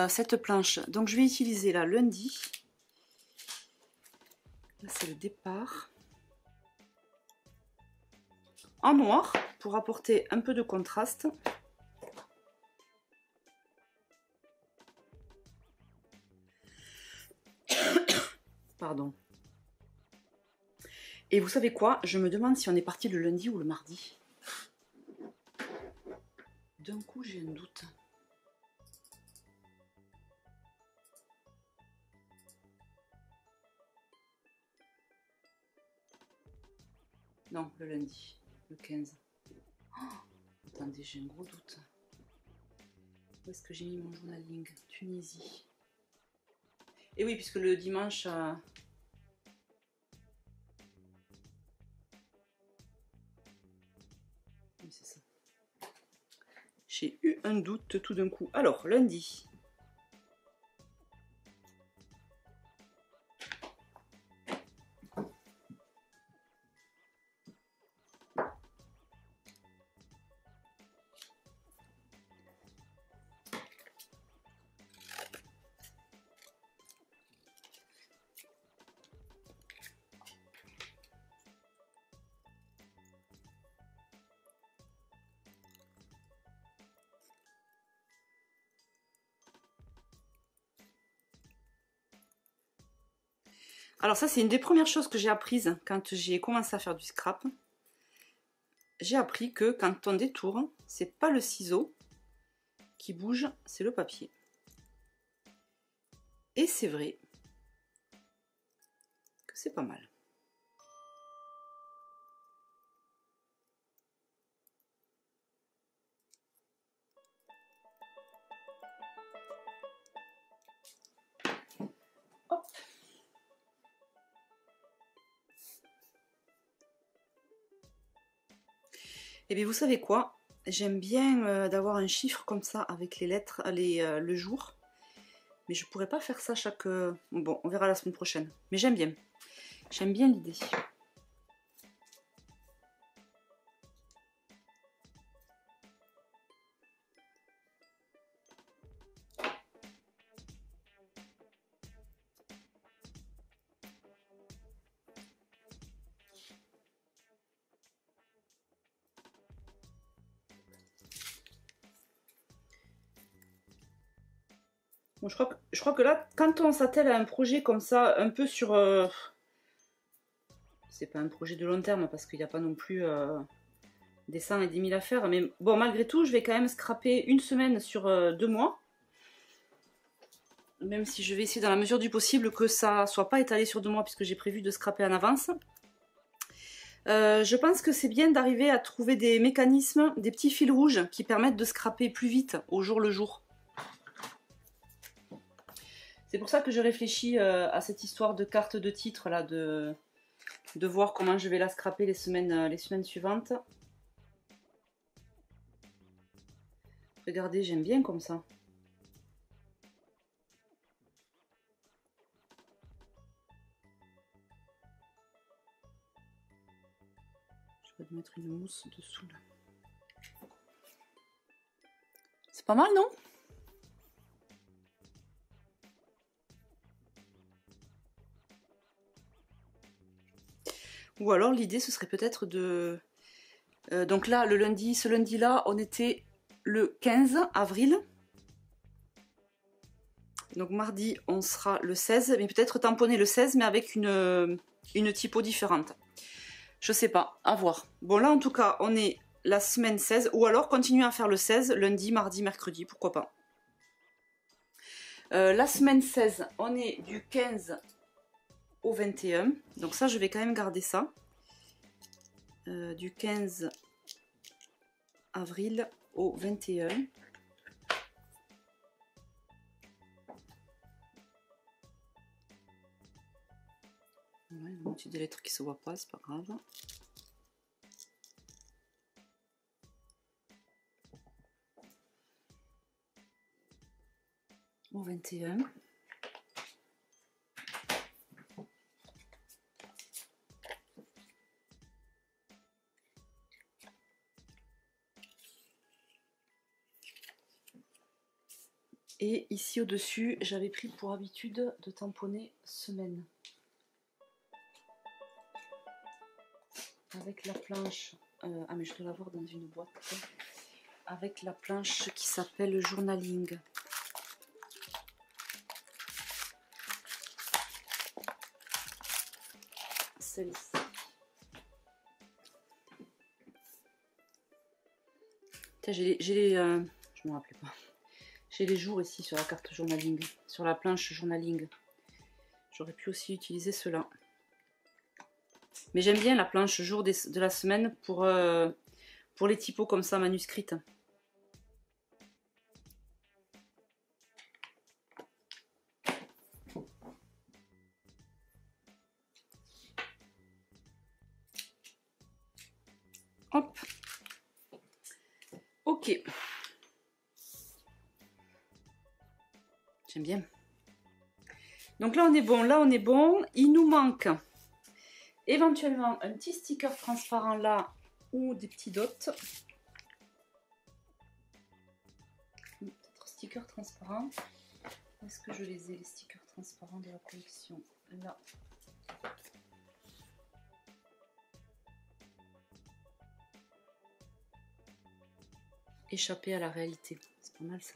cette planche. Donc, je vais utiliser là lundi. Là, c'est le départ. En noir, pour apporter un peu de contraste. Pardon. Et vous savez quoi? Je me demande si on est parti le lundi ou le mardi. D'un coup, j'ai un doute. Non, le lundi, le 15. Oh, Attendez, j'ai un gros doute. Où est-ce que j'ai mis mon journaling? Tunisie. Et oui, puisque le dimanche... Oui, c'est ça. J'ai eu un doute tout d'un coup. Alors, lundi. Alors ça, c'est une des premières choses que j'ai apprises quand j'ai commencé à faire du scrap. J'ai appris que quand on détourne, c'est pas le ciseau qui bouge, c'est le papier. Et c'est vrai que c'est pas mal. Hop. Et bien vous savez quoi? J'aime bien d'avoir un chiffre comme ça avec les lettres, le jour. Mais je pourrais pas faire ça chaque... Bon, on verra la semaine prochaine. Mais j'aime bien. J'aime bien l'idée. Bon, je crois que là, quand on s'attelle à un projet comme ça, un peu sur... c'est pas un projet de long terme parce qu'il n'y a pas non plus des 100 et des 1000 à faire. Mais bon, malgré tout, je vais quand même scraper une semaine sur 2 mois. Même si je vais essayer dans la mesure du possible que ça soit pas étalé sur 2 mois puisque j'ai prévu de scraper en avance. Je pense que c'est bien d'arriver à trouver des mécanismes, des petits fils rouges qui permettent de scraper plus vite au jour le jour. C'est pour ça que je réfléchis à cette histoire de carte de titre là, de voir comment je vais la scraper les semaines suivantes. Regardez, j'aime bien comme ça. Je vais mettre une mousse dessous là. C'est pas mal, non? Ou alors l'idée ce serait peut-être de... donc là, ce lundi-là, on était le 15 avril. Donc mardi, on sera le 16, mais peut-être tamponner le 16, mais avec une typo différente. Je sais pas, à voir. Bon là en tout cas, on est la semaine 16, ou alors continuer à faire le 16, lundi, mardi, mercredi, pourquoi pas. La semaine 16, on est du 15 au 21, donc ça je vais quand même garder ça. Du 15 avril au 21. Ouais, il y a un petit des lettres qui se voient pas, c'est pas grave. Au 21. Et ici au-dessus, j'avais pris pour habitude de tamponner semaine. Avec la planche, ah mais je dois l'avoir dans une boîte. Avec la planche qui s'appelle journaling. Celle-ci. J'ai les je me rappelais pas. J'ai les jours ici sur la carte journaling, sur la planche journaling. J'aurais pu aussi utiliser cela. Mais j'aime bien la planche jour de la semaine pour pour les typos comme ça, manuscrites. Hop. Ok. J'aime bien. Donc là on est bon, là on est bon. Il nous manque éventuellement un petit sticker transparent là ou des petits dots. Peut-être sticker transparent. Est-ce que je les ai les stickers transparents de la collection? Là. Échapper à la réalité. C'est pas mal ça.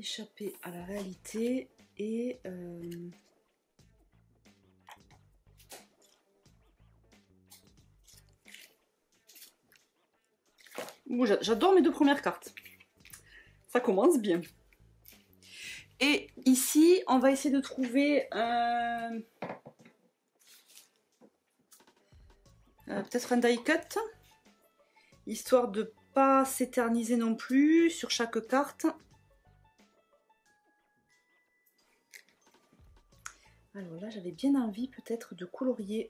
Échapper à la réalité et j'adore mes deux premières cartes. Ça commence bien. Et ici, on va essayer de trouver peut-être un die cut, histoire de pas s'éterniser non plus sur chaque carte. Alors là, j'avais bien envie peut-être de colorier.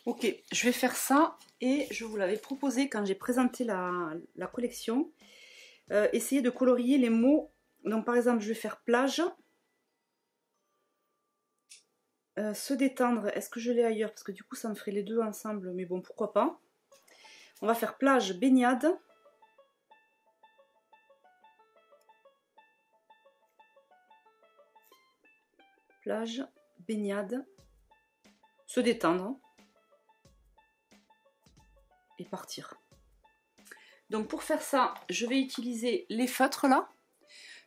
Ok, je vais faire ça et je vous l'avais proposé quand j'ai présenté la collection. Essayez de colorier les mots. Donc par exemple, je vais faire plage. Se détendre, est-ce que je l'ai ailleurs? Parce que du coup, ça me ferait les deux ensemble, mais bon, pourquoi pas. On va faire plage, baignade. Plage, baignade. Se détendre. Et partir. Donc pour faire ça, je vais utiliser les feutres là.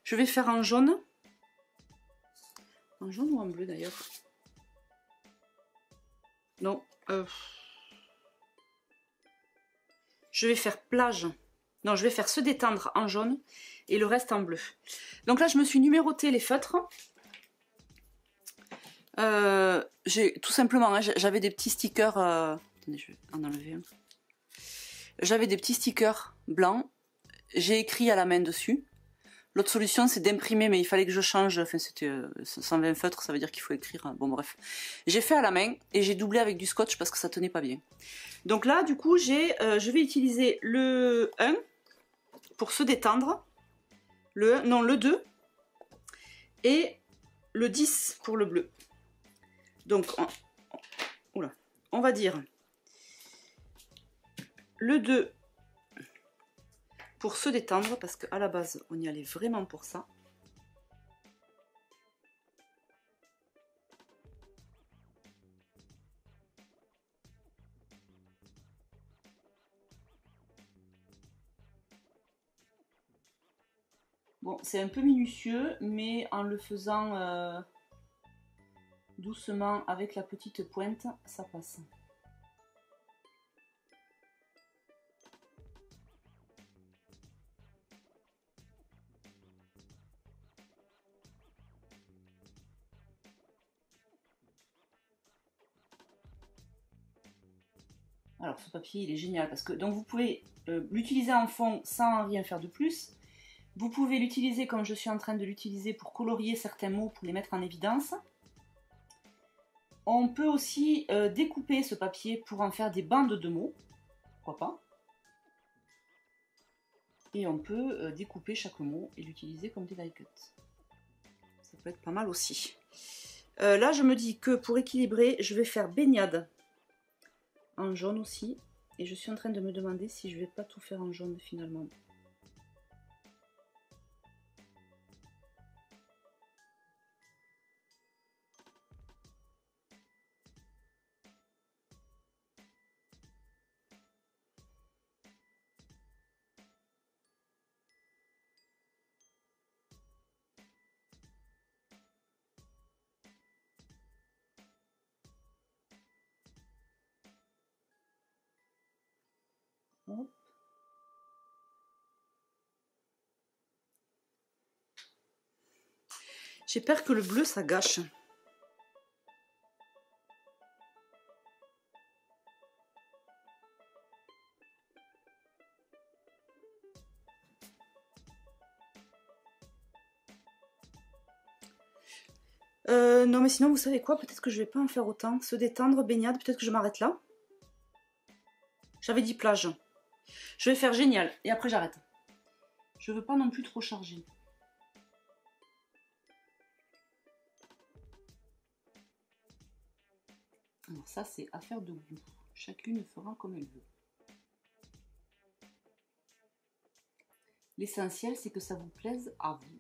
Je vais faire en jaune. En jaune ou en bleu d'ailleurs? Non. Je vais faire plage. Non, je vais faire se détendre en jaune et le reste en bleu. Donc là, je me suis numéroté les feutres. J'ai tout simplement, hein, j'avais des petits stickers. Attendez, je vais en enlever un. J'avais des petits stickers blancs. J'ai écrit à la main dessus. L'autre solution, c'est d'imprimer, mais il fallait que je change. Enfin, c'était 120 feutres, ça veut dire qu'il faut écrire. Bon, bref. J'ai fait à la main et j'ai doublé avec du scotch parce que ça tenait pas bien. Donc là, du coup, je vais utiliser le 1 pour se détendre. Le 2 et le 10 pour le bleu. Donc, on va dire le 2 pour se détendre, parce qu'à la base, on y allait vraiment pour ça. Bon, c'est un peu minutieux, mais en le faisant doucement avec la petite pointe, ça passe. Alors ce papier il est génial parce que donc vous pouvez l'utiliser en fond sans rien faire de plus. Vous pouvez l'utiliser comme je suis en train de l'utiliser pour colorier certains mots, pour les mettre en évidence. On peut aussi découper ce papier pour en faire des bandes de mots, pourquoi pas. Et on peut découper chaque mot et l'utiliser comme des die cuts. Ça peut être pas mal aussi. Là je me dis que pour équilibrer, je vais faire baignade en jaune aussi. Et je suis en train de me demander si je vais pas tout faire en jaune finalement. Hop. J'ai peur que le bleu ça gâche. Non mais sinon vous savez quoi, peut-être que je vais pas en faire autant. Se détendre, baignade, peut-être que je m'arrête là. J'avais dit plage. Je vais faire génial et après j'arrête. Je veux pas non plus trop charger. Alors ça c'est affaire de goût. Chacune fera comme elle veut. L'essentiel c'est que ça vous plaise à vous.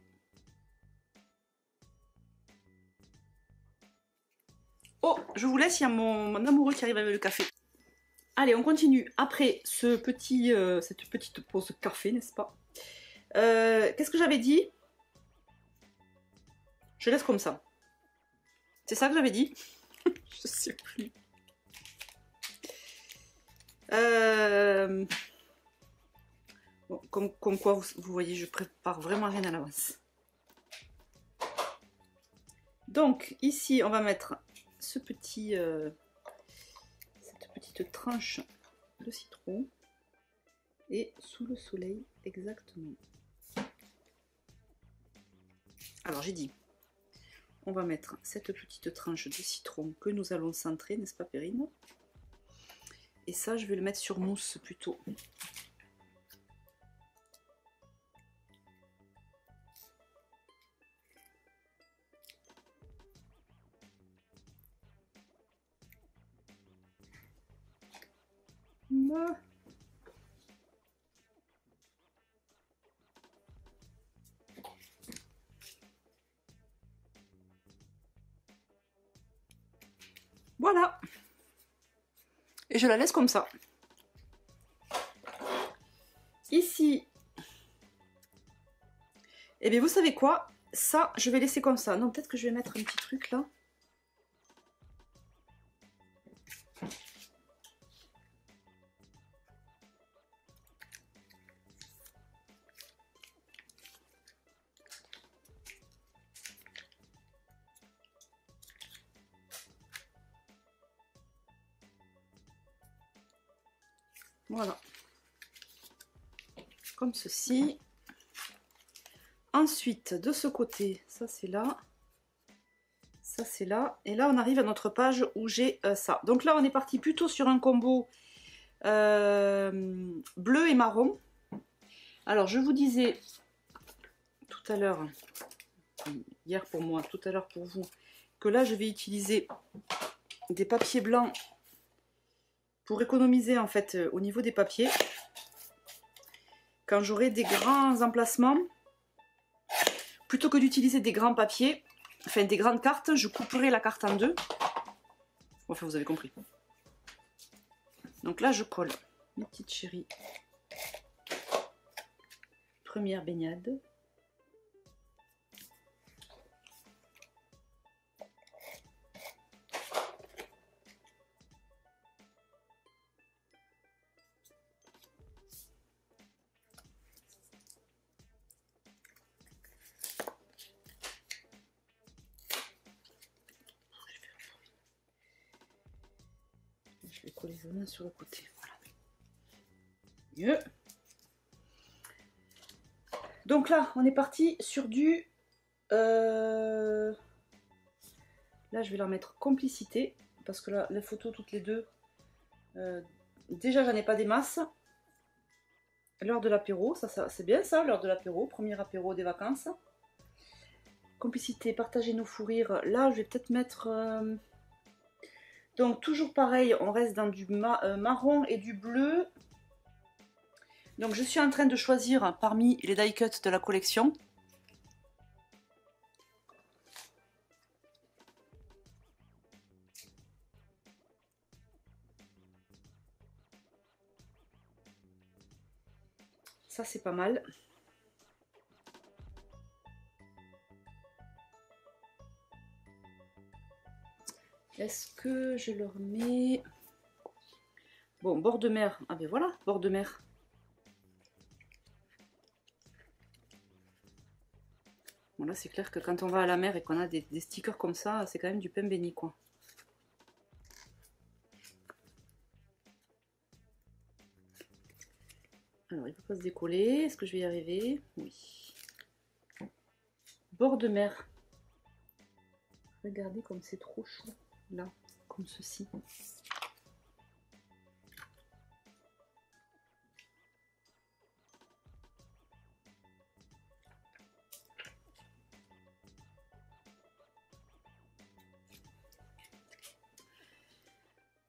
Oh, je vous laisse, il y a mon amoureux qui arrive avec le café. Allez, on continue. Après cette petite pause café, n'est-ce pas? Qu'est-ce que j'avais dit? Je laisse comme ça. C'est ça que j'avais dit? Je sais plus. Bon, comme quoi, vous voyez, je prépare vraiment rien à l'avance. Donc, ici, on va mettre cette petite tranche de citron. Et sous le soleil, exactement. Alors, j'ai dit, on va mettre cette petite tranche de citron que nous allons centrer, n'est-ce pas, Perrine? Et ça, je vais le mettre sur mousse plutôt. Voilà. Et je la laisse comme ça. Ici, et bien vous savez quoi? Ça, je vais laisser comme ça. Non, peut-être que je vais mettre un petit truc là. Voilà. Comme ceci. Ensuite, de ce côté, ça c'est là. Ça c'est là. Et là, on arrive à notre page où j'ai ça. Donc là, on est parti plutôt sur un combo bleu et marron. Alors, je vous disais tout à l'heure, hier pour moi, tout à l'heure pour vous, que là, je vais utiliser des papiers blancs pour économiser en fait au niveau des papiers. Quand j'aurai des grands emplacements, plutôt que d'utiliser des grands papiers, enfin des grandes cartes, je couperai la carte en deux. Enfin, vous avez compris. Donc là, je colle mes petites chéries. Première baignade. Je vais coller les mains sur le côté. Voilà. Mieux. Donc là, on est parti sur du... Là, je vais leur mettre complicité. Parce que là, les photos, toutes les deux... déjà, j'en ai pas des masses. L'heure de l'apéro, ça c'est bien ça, l'heure de l'apéro. Premier apéro des vacances. Complicité, partager nos fous rires. Là, je vais peut-être mettre Donc toujours pareil, on reste dans du marron et du bleu. Donc je suis en train de choisir parmi les die cuts de la collection. Ça c'est pas mal. Est-ce que je leur mets... Bon, bord de mer. Ah ben voilà, bord de mer. Bon là c'est clair que quand on va à la mer et qu'on a des stickers comme ça, c'est quand même du pain béni quoi. Alors il ne peut pas se décoller. Est-ce que je vais y arriver? Oui. Bord de mer. Regardez comme c'est trop chaud. Là, comme ceci.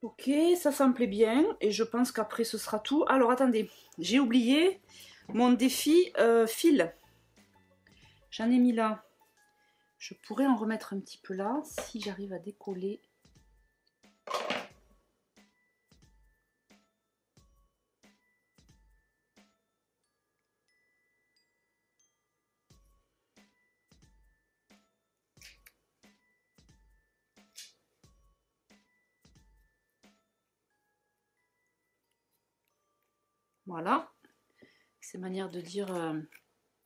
Ok, ça me plaît bien. Et je pense qu'après ce sera tout. Alors attendez, j'ai oublié mon défi fil. J'en ai mis là. Je pourrais en remettre un petit peu là si j'arrive à décoller. Voilà. C'est manière de dire...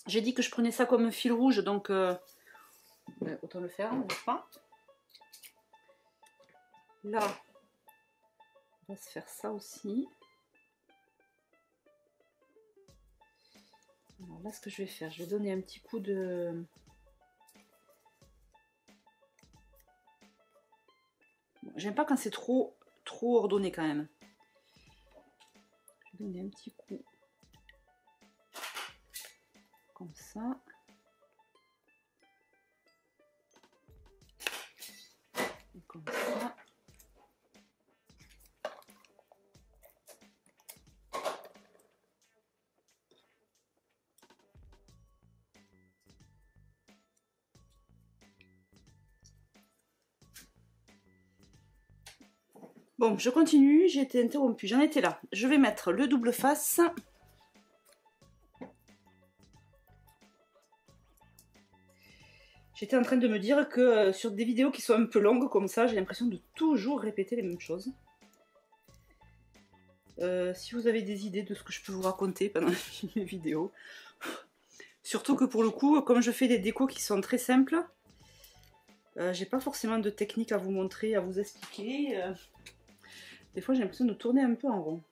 J'ai dit que je prenais ça comme un fil rouge, donc autant le faire, n'est-ce pas? Là, on va se faire ça aussi. Alors là, ce que je vais faire, je vais donner un petit coup de... Bon, j'aime pas quand c'est trop ordonné quand même. Je vais donner un petit coup comme ça. Et comme ça. Bon, je continue, j'ai été interrompue, j'en étais là. Je vais mettre le double face. J'étais en train de me dire que sur des vidéos qui sont un peu longues comme ça, j'ai l'impression de toujours répéter les mêmes choses. Si vous avez des idées de ce que je peux vous raconter pendant mes vidéos. Surtout que pour le coup, comme je fais des décos qui sont très simples, j'ai pas forcément de technique à vous montrer, à vous expliquer. Des fois j'ai l'impression de tourner un peu en rond.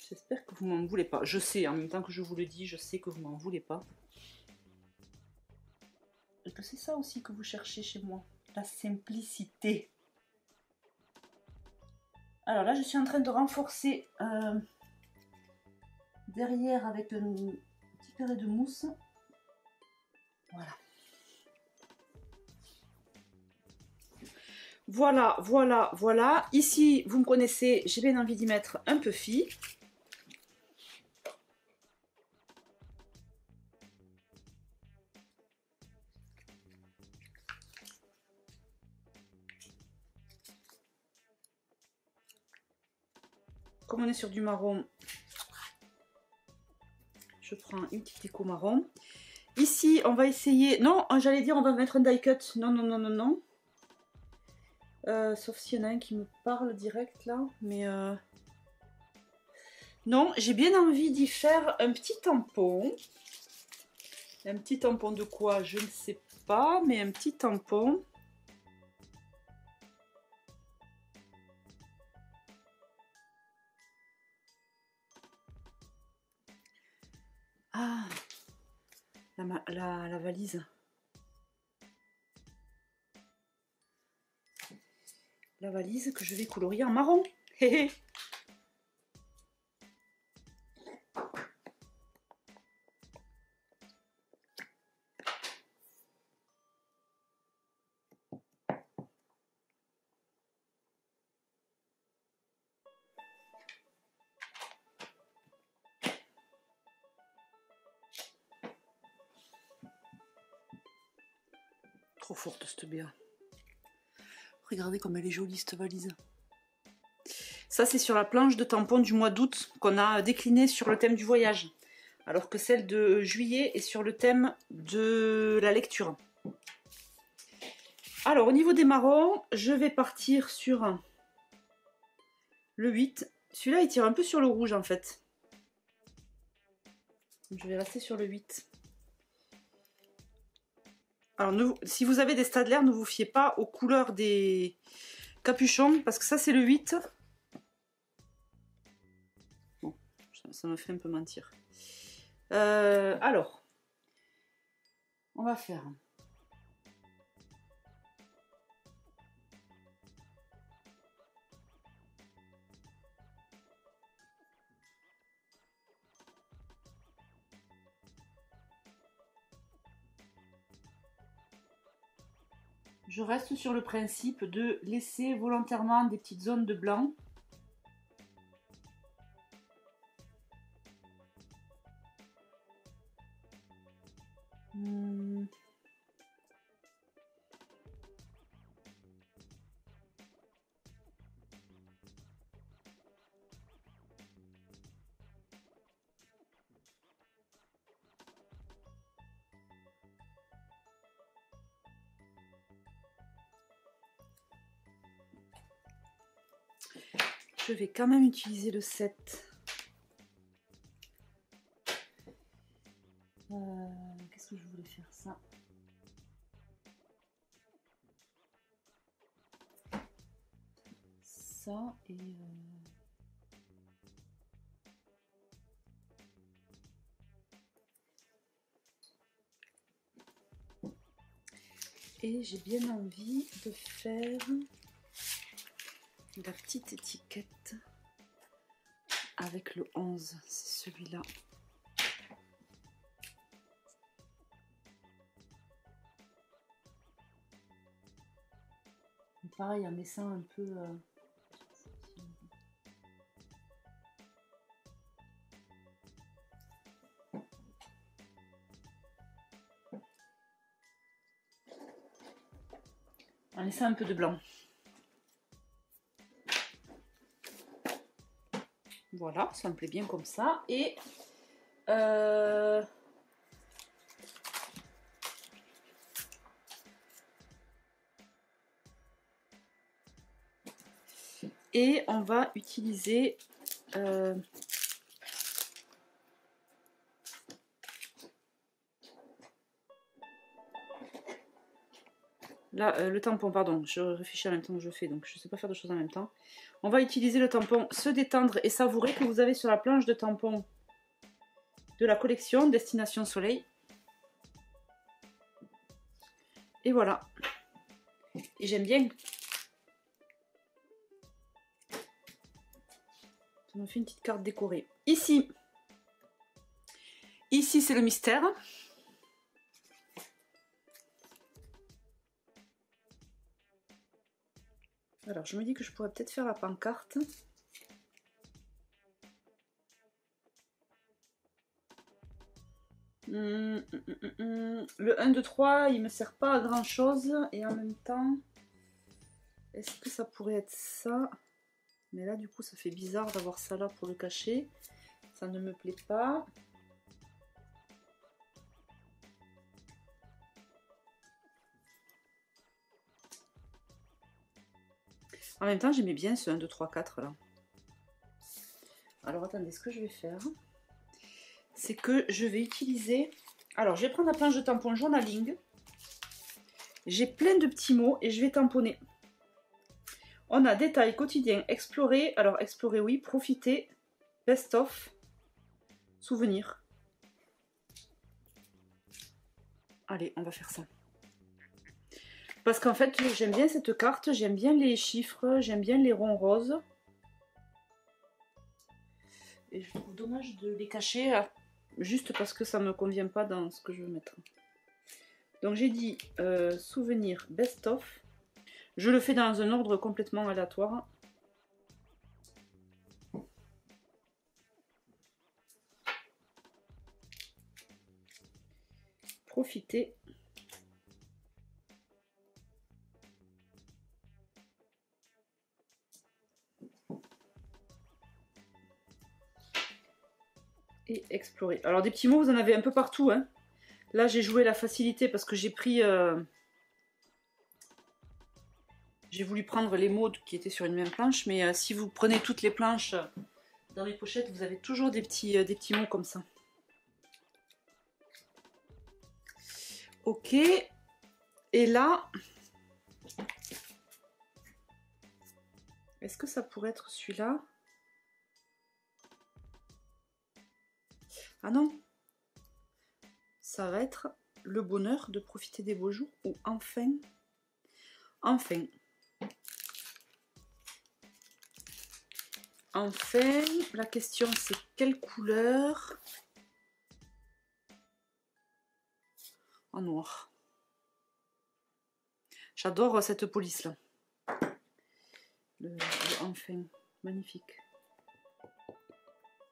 J'espère que vous m'en voulez pas. Je sais, en même temps que je vous le dis, je sais que vous m'en voulez pas. Et que c'est ça aussi que vous cherchez chez moi. La simplicité. Alors là, je suis en train de renforcer derrière avec un petit carré de mousse. Voilà. Voilà, voilà, voilà. Ici, vous me connaissez, j'ai bien envie d'y mettre un peu fi. Comme on est sur du marron, je prends une petite déco marron. Ici, on va essayer... Non, j'allais dire on va mettre un die cut. Non, non, non, non, non. Sauf s'il y en a un qui me parle direct là. Mais... Non, j'ai bien envie d'y faire un petit tampon. Un petit tampon de quoi? Je ne sais pas, mais un petit tampon. Ah, la valise. La valise que je vais colorier en marron. Trop forte cette BA. Regardez comme elle est jolie cette valise. Ça c'est sur la planche de tampons du mois d'août qu'on a décliné sur le thème du voyage. Alors que celle de juillet est sur le thème de la lecture. Alors au niveau des marrons, je vais partir sur le 8. Celui-là il tire un peu sur le rouge en fait. Je vais rester sur le 8. Alors si vous avez des Staedtler, ne vous fiez pas aux couleurs des capuchons parce que ça c'est le 8. Bon, ça me fait un peu mentir. Alors, on va faire... Je reste sur le principe de laisser volontairement des petites zones de blanc. Je vais quand même utiliser le 7. Qu'est-ce que je voulais faire ça? Ça et j'ai bien envie de faire la petite étiquette avec le 11, c'est celui-là. Pareil, en laissant un peu... en laissant un peu de blanc. Voilà, ça me plaît bien comme ça. Et on va utiliser là, le tampon, pardon, je réfléchis en même temps que je fais, donc je ne sais pas faire deux choses en même temps. On va utiliser le tampon Se détendre et savourer que vous avez sur la planche de tampons de la collection Destination Soleil. Et voilà. Et j'aime bien. Ça me fait une petite carte décorée. Ici c'est le mystère. Alors, je me dis que je pourrais peut-être faire la pancarte. Le 1, 2, 3, il me sert pas à grand chose. Et en même temps, est-ce que ça pourrait être ça? Mais là, du coup, ça fait bizarre d'avoir ça là pour le cacher. Ça ne me plaît pas. En même temps, j'aimais bien ce 1, 2, 3, 4 là. Alors, attendez, ce que je vais faire, c'est que je vais utiliser... Alors, je vais prendre la planche de tampon journaling. J'ai plein de petits mots et je vais tamponner. On a détails quotidiens, explorer. Alors, explorer, oui. Profiter. Best of. Souvenir. Allez, on va faire ça. Parce qu'en fait, j'aime bien cette carte. J'aime bien les chiffres. J'aime bien les ronds roses. Et je trouve dommage de les cacher juste parce que ça ne me convient pas dans ce que je veux mettre. Donc j'ai dit souvenir best of. Je le fais dans un ordre complètement aléatoire. Profiter. Et explorer. Alors des petits mots, vous en avez un peu partout. Hein. Là, j'ai joué la facilité parce que j'ai pris... J'ai voulu prendre les mots qui étaient sur une même planche. Mais si vous prenez toutes les planches dans les pochettes, vous avez toujours des petits mots comme ça. Ok. Et là... Est-ce que ça pourrait être celui-là? Ah non. Ça va être le bonheur de profiter des beaux jours ou enfin. Enfin. Enfin, la question c'est quelle couleur? En noir. J'adore cette police là. Le enfin, magnifique.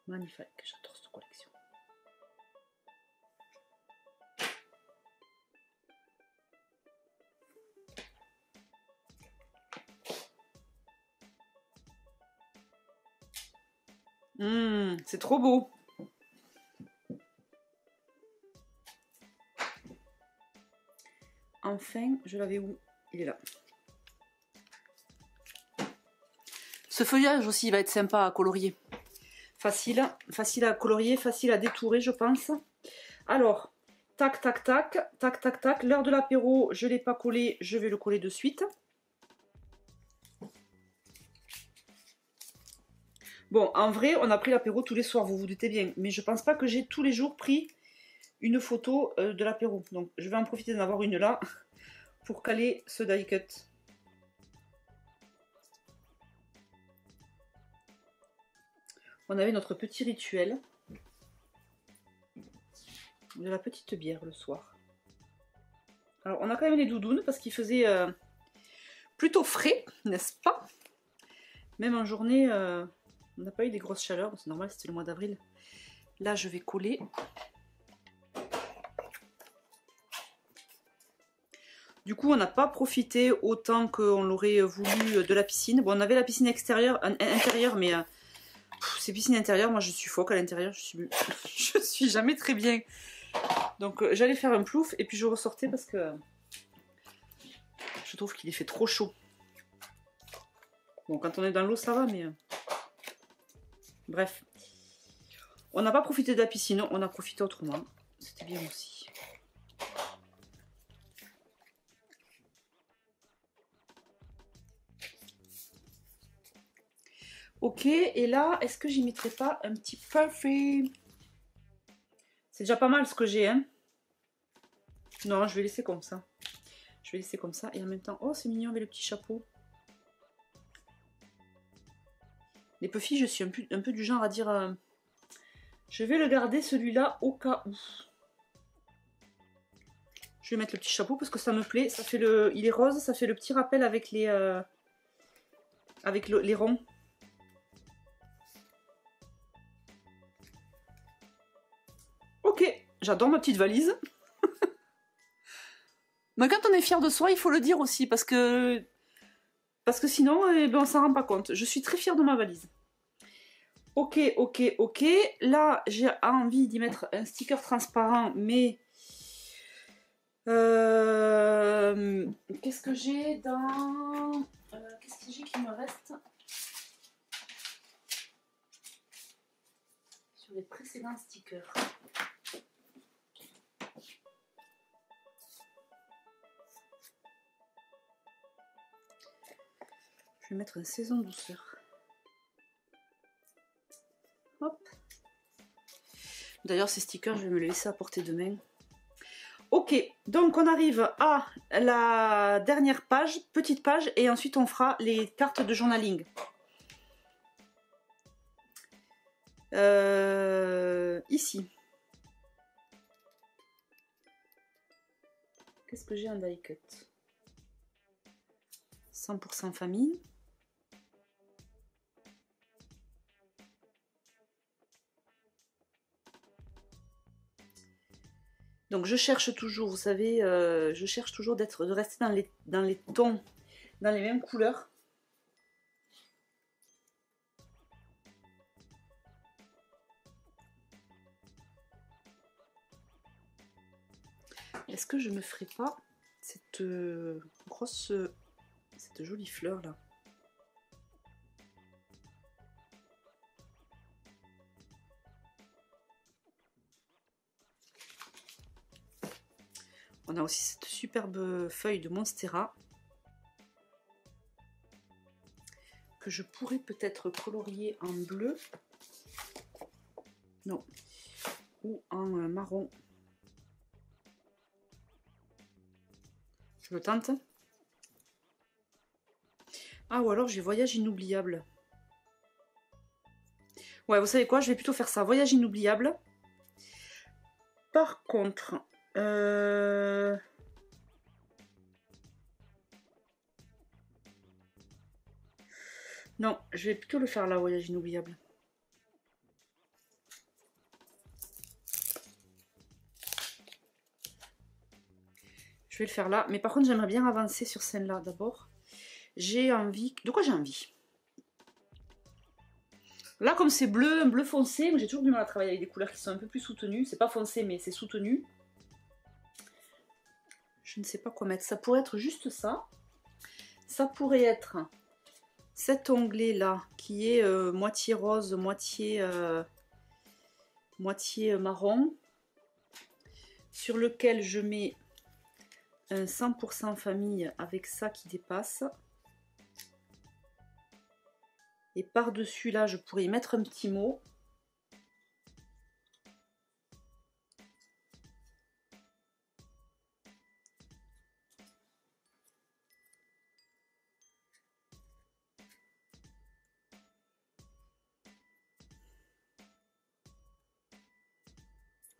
Magnifique, j'adore cette collection. C'est trop beau. Enfin, je l'avais où? Il est là. Ce feuillage aussi va être sympa à colorier. Facile à colorier, facile à détourer, je pense. Alors, tac, tac, tac, tac, tac, tac. L'heure de l'apéro, je ne l'ai pas collé, je vais le coller de suite. Bon, en vrai, on a pris l'apéro tous les soirs, vous vous doutez bien. Mais je pense pas que j'ai tous les jours pris une photo de l'apéro. Donc, je vais en profiter d'en avoir une là pour caler ce die cut. On avait notre petit rituel de la petite bière le soir. Alors, on a quand même les doudounes parce qu'il faisait plutôt frais, n'est-ce pas? Même en journée... on n'a pas eu des grosses chaleurs, c'est normal, c'était le mois d'avril. Là, je vais coller. Du coup, on n'a pas profité autant qu'on l'aurait voulu de la piscine. Bon, on avait la piscine extérieure, intérieure, mais ces piscines intérieures, moi je suis phoque à l'intérieur, je suis jamais très bien. Donc j'allais faire un plouf et puis je ressortais parce que je trouve qu'il fait trop chaud. Bon, quand on est dans l'eau, ça va, mais... Bref. On n'a pas profité de la piscine, on a profité autrement. C'était bien aussi. Ok, et là, est-ce que j'y mettrais pas un petit parfum? C'est déjà pas mal ce que j'ai, hein. Non, je vais laisser comme ça. Je vais laisser comme ça. Et en même temps, oh, c'est mignon avec le petit chapeau. Les puffy, je suis un peu du genre à dire... je vais le garder celui-là au cas où. Je vais mettre le petit chapeau parce que ça me plaît. Ça fait le, il est rose, ça fait le petit rappel avec les les ronds. Ok, j'adore ma petite valise. Mais quand on est fier de soi, il faut le dire aussi parce que sinon, eh ben, on s'en rend pas compte. Je suis très fière de ma valise. Ok, ok, ok. Là, j'ai envie d'y mettre un sticker transparent, mais... qu'est-ce que j'ai dans... qu'est-ce que j'ai qui me reste sur les précédents stickers? Je vais mettre une saison douceur. Hop. D'ailleurs, ces stickers, je vais me les laisser à portée de main. Ok, donc on arrive à la dernière page, petite page, et ensuite on fera les cartes de journaling. Ici. Qu'est-ce que j'ai en die cut? 100% famille. Donc je cherche toujours, vous savez, je cherche toujours de rester dans les tons, dans les mêmes couleurs. Est-ce que je ne ferai pas cette grosse, cette jolie fleur là? On a aussi cette superbe feuille de Monstera que je pourrais peut-être colorier en bleu. Non. Ou en marron. Je le tente. Ah, ou alors j'ai Voyage inoubliable. Ouais, vous savez quoi? Je vais plutôt faire ça. Voyage inoubliable. Par contre... non, je vais plutôt le faire là, Voyage inoubliable. Je vais le faire là. Mais par contre, j'aimerais bien avancer sur celle-là d'abord. J'ai envie... De quoi j'ai envie? Là, comme c'est bleu, un bleu foncé, j'ai toujours du mal à travailler avec des couleurs qui sont un peu plus soutenues. C'est pas foncé, mais c'est soutenu. Je ne sais pas quoi mettre. Ça pourrait être juste ça. Ça pourrait être cet onglet-là, qui est moitié rose, moitié marron, sur lequel je mets un 100% famille avec ça qui dépasse. Et par-dessus là, je pourrais y mettre un petit mot.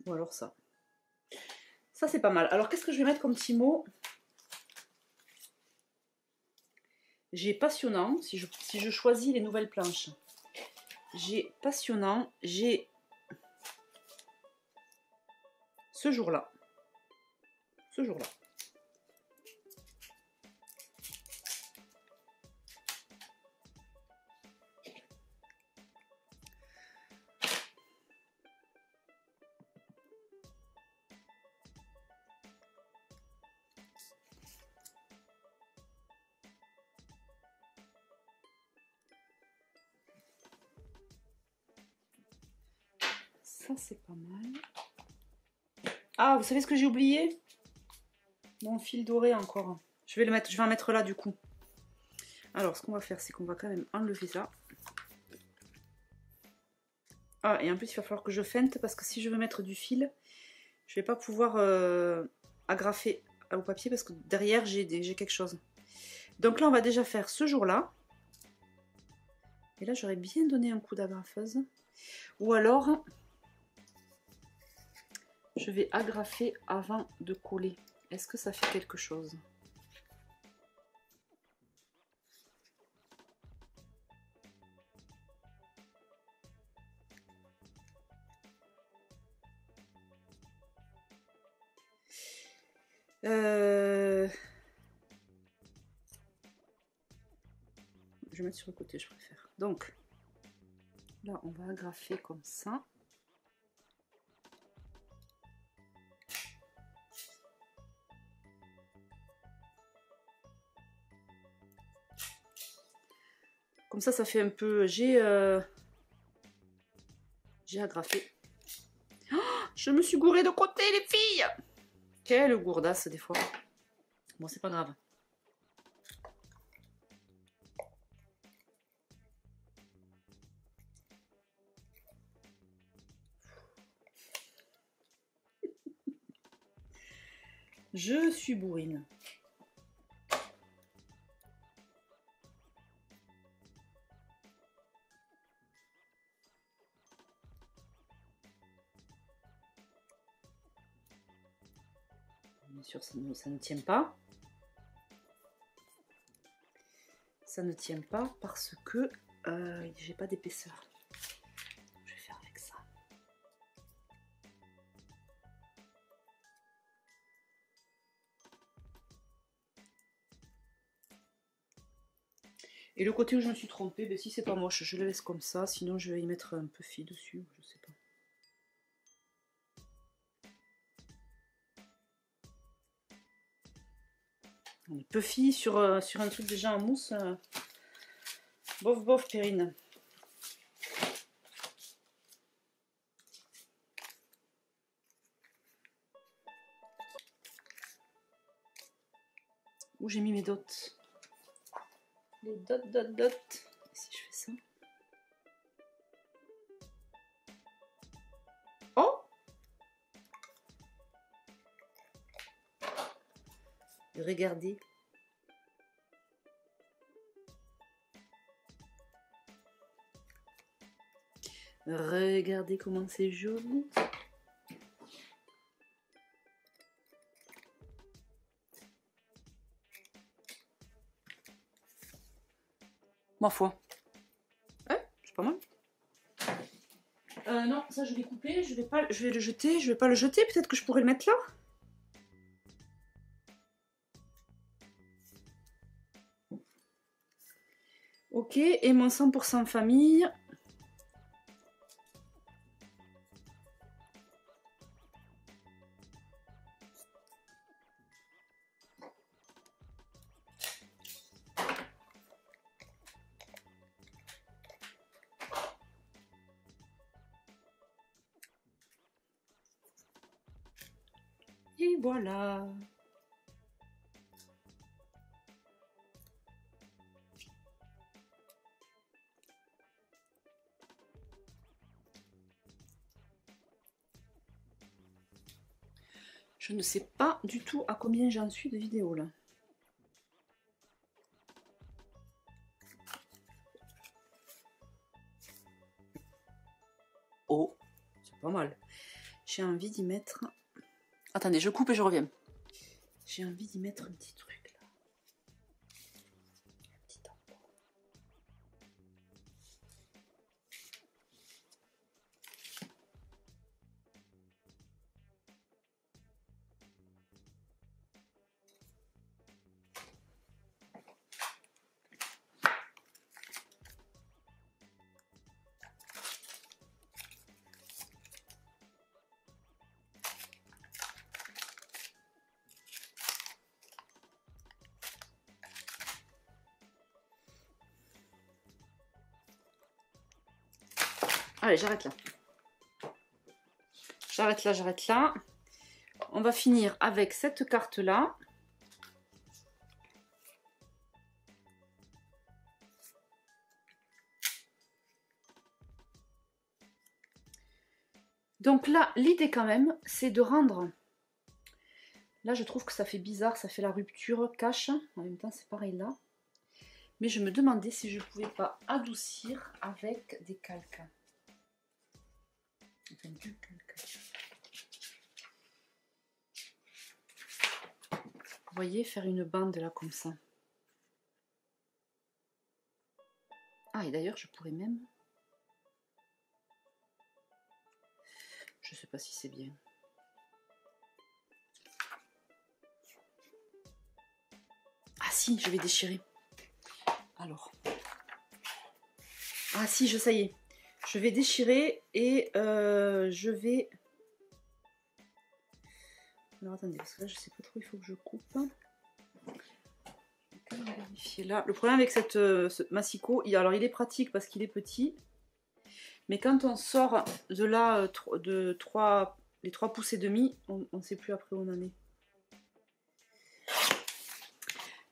Ou alors ça. Ça, c'est pas mal. Alors, qu'est-ce que je vais mettre comme petit mot? J'ai passionnant, si je choisis les nouvelles planches. J'ai passionnant, j'ai ce jour-là. Ce jour-là. Ça, c'est pas mal. Ah, vous savez ce que j'ai oublié? Mon fil doré encore. Je vais le mettre, je vais en mettre là du coup. Alors, ce qu'on va faire, c'est qu'on va quand même enlever ça. Ah, et en plus, il va falloir que je feinte parce que si je veux mettre du fil, je vais pas pouvoir agrafer au papier parce que derrière, j'ai quelque chose. Donc là, on va déjà faire ce jour-là. Et là, j'aurais bien donné un coup d'agrafeuse. Ou alors... je vais agrafer avant de coller. Est-ce que ça fait quelque chose? Je vais mettre sur le côté, je préfère. Donc, là, on va agrafer comme ça. Comme ça fait un peu... J'ai agrafé. Oh, je me suis gourée de côté, les filles! Quelle gourdasse, des fois. Bon, c'est pas grave. Je suis bourrine. Bien sûr, ça ne tient pas. Ça ne tient pas parce que j'ai pas d'épaisseur. Je vais faire avec ça. Et le côté où je me suis trompée, ben si c'est pas moche, je le laisse comme ça. Sinon, je vais y mettre un peu fil dessus. Je sais pas. On est Puffy sur un truc déjà en mousse. Bof, bof, Perrine. Où j'ai mis mes dots? Les dots, dots, dots. Et si je fais ça? Oh! Regardez. Regardez comment c'est joli. Ma foi. Ouais, c'est pas mal. Non, ça je vais couper, je vais le jeter, je vais pas le jeter, peut-être que je pourrais le mettre là. Ok, et mon 100% famille. Et voilà. Je ne sais pas du tout à combien j'en suis de vidéos là. Oh, c'est pas mal. J'ai envie d'y mettre... Attendez, je coupe et je reviens. J'ai envie d'y mettre un petit truc là. Un petit tampon. Allez, j'arrête là. J'arrête là, j'arrête là. On va finir avec cette carte-là. Donc là, l'idée quand même, c'est de rendre... Là, je trouve que ça fait bizarre, ça fait la rupture, cache. En même temps, c'est pareil là. Mais je me demandais si je ne pouvais pas adoucir avec des calques. Enfin, du calque. Vous voyez, faire une bande là comme ça. Ah, et d'ailleurs, je pourrais même... Je sais pas si c'est bien. Ah si, je vais déchirer. Alors. Ah si, ça y est. Je vais déchirer et je vais... Alors attendez, parce que là je sais pas trop, il faut que je coupe. Je vais quand même vérifier là. Le problème avec ce massicot, alors il est pratique parce qu'il est petit. Mais quand on sort de là les 3 pouces et demi, on ne sait plus après où on en est.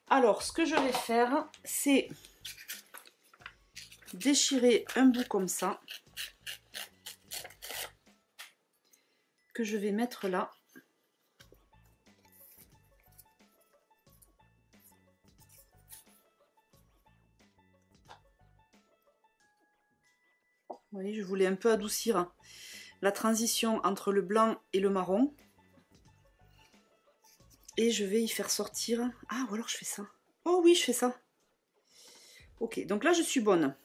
Alors, ce que je vais faire, c'est déchirer un bout comme ça, que je vais mettre là. Vous voyez, je voulais un peu adoucir la transition entre le blanc et le marron. Et je vais y faire sortir... Ah, ou alors je fais ça. Oh oui, je fais ça. Ok, donc là, je suis bonne.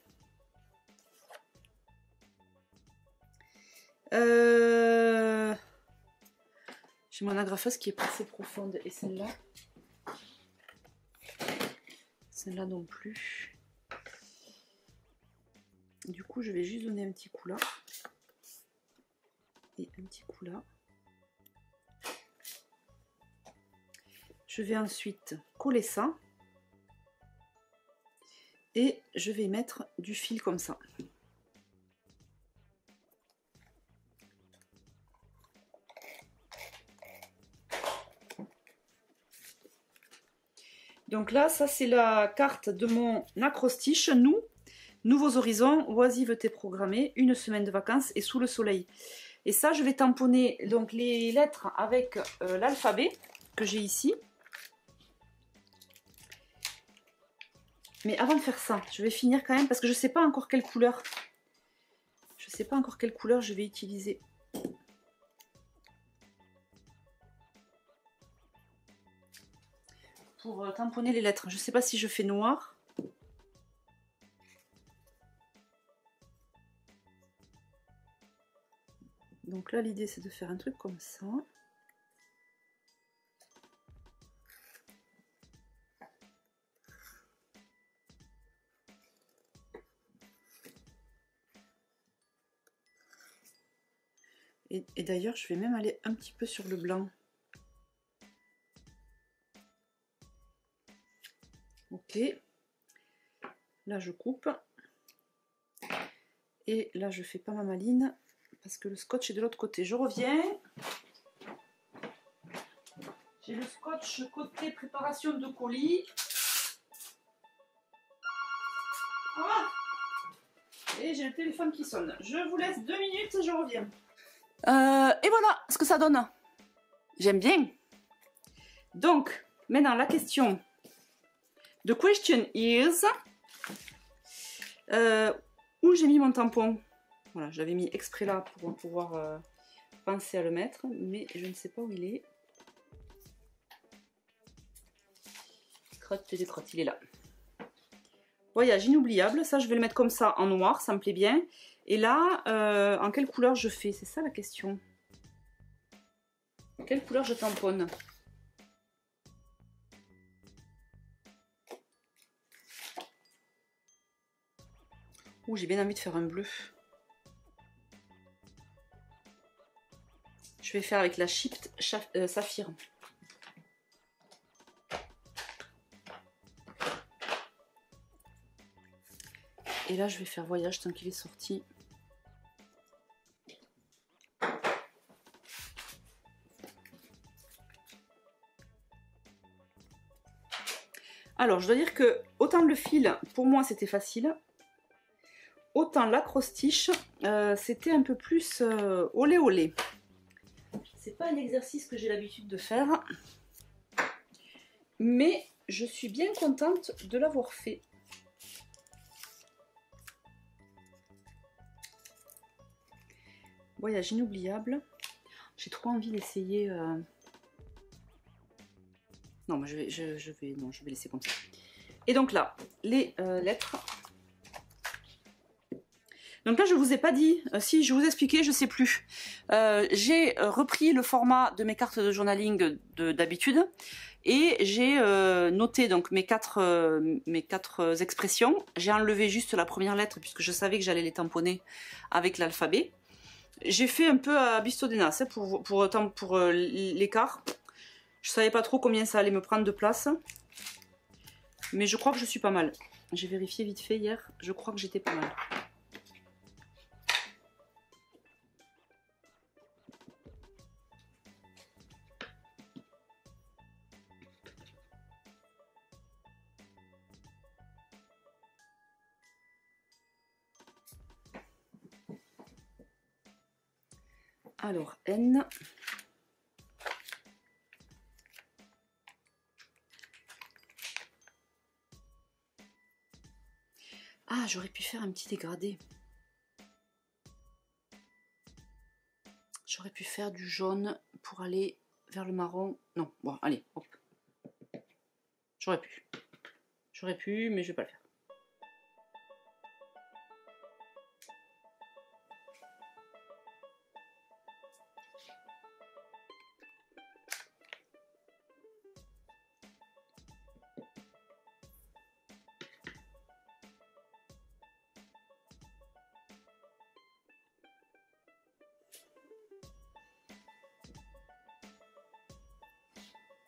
J'ai mon agrafeuse qui est pas assez profonde. Et celle-là... Celle-là non plus. Du coup, je vais juste donner un petit coup là. Et un petit coup là. Je vais ensuite coller ça. Et je vais mettre du fil comme ça. Donc là, ça c'est la carte de mon acrostiche. Nouveaux horizons, oisiveté programmée, une semaine de vacances et sous le soleil. Et ça, je vais tamponner donc les lettres avec l'alphabet que j'ai ici. Mais avant de faire ça, je vais finir quand même parce que je ne sais pas encore quelle couleur. Je ne sais pas encore quelle couleur je vais utiliser. Pour tamponner les lettres. Je ne sais pas si je fais noir. Donc là, l'idée, c'est de faire un truc comme ça. Et d'ailleurs, je vais même aller un petit peu sur le blanc. Ok. Là, je coupe. Et là, je fais pas ma maline parce que le scotch est de l'autre côté. Je reviens. J'ai le scotch côté préparation de colis. Ah, et j'ai le téléphone qui sonne. Je vous laisse 2 minutes et je reviens. Et voilà ce que ça donne. J'aime bien. Donc, maintenant la question. The question is... où j'ai mis mon tampon? Voilà, je l'avais mis exprès là pour pouvoir penser à le mettre, mais je ne sais pas où il est. Crotte de crotte, il est là. Voyage inoubliable, ça je vais le mettre comme ça en noir, ça me plaît bien. Et là, en quelle couleur je fais? C'est ça la question. Quelle couleur je tamponne? Ouh, j'ai bien envie de faire un bleu. Je vais faire avec la Chipped Saphir. Et là, je vais faire voyage tant qu'il est sorti. Alors, je dois dire que autant le fil, pour moi, c'était facile. Autant l'acrostiche, c'était un peu plus olé olé. C'est pas un exercice que j'ai l'habitude de faire. Mais je suis bien contente de l'avoir fait. Voyage inoubliable. J'ai trop envie d'essayer... Non, mais je vais laisser comme ça. Et donc là, les lettres. Donc là, je vous ai pas dit, si je vous ai expliqué, je sais plus. J'ai repris le format de mes cartes de journaling d'habitude et j'ai noté donc mes quatre expressions. J'ai enlevé juste la première lettre puisque je savais que j'allais les tamponner avec l'alphabet. J'ai fait un peu à Bisto des Nas pour l'écart. Je savais pas trop combien ça allait me prendre de place. Mais je crois que je suis pas mal. J'ai vérifié vite fait hier. Je crois que j'étais pas mal. Alors, N. Ah, j'aurais pu faire un petit dégradé. J'aurais pu faire du jaune pour aller vers le marron. Non, bon, allez, hop. J'aurais pu. J'aurais pu, mais je vais pas le faire.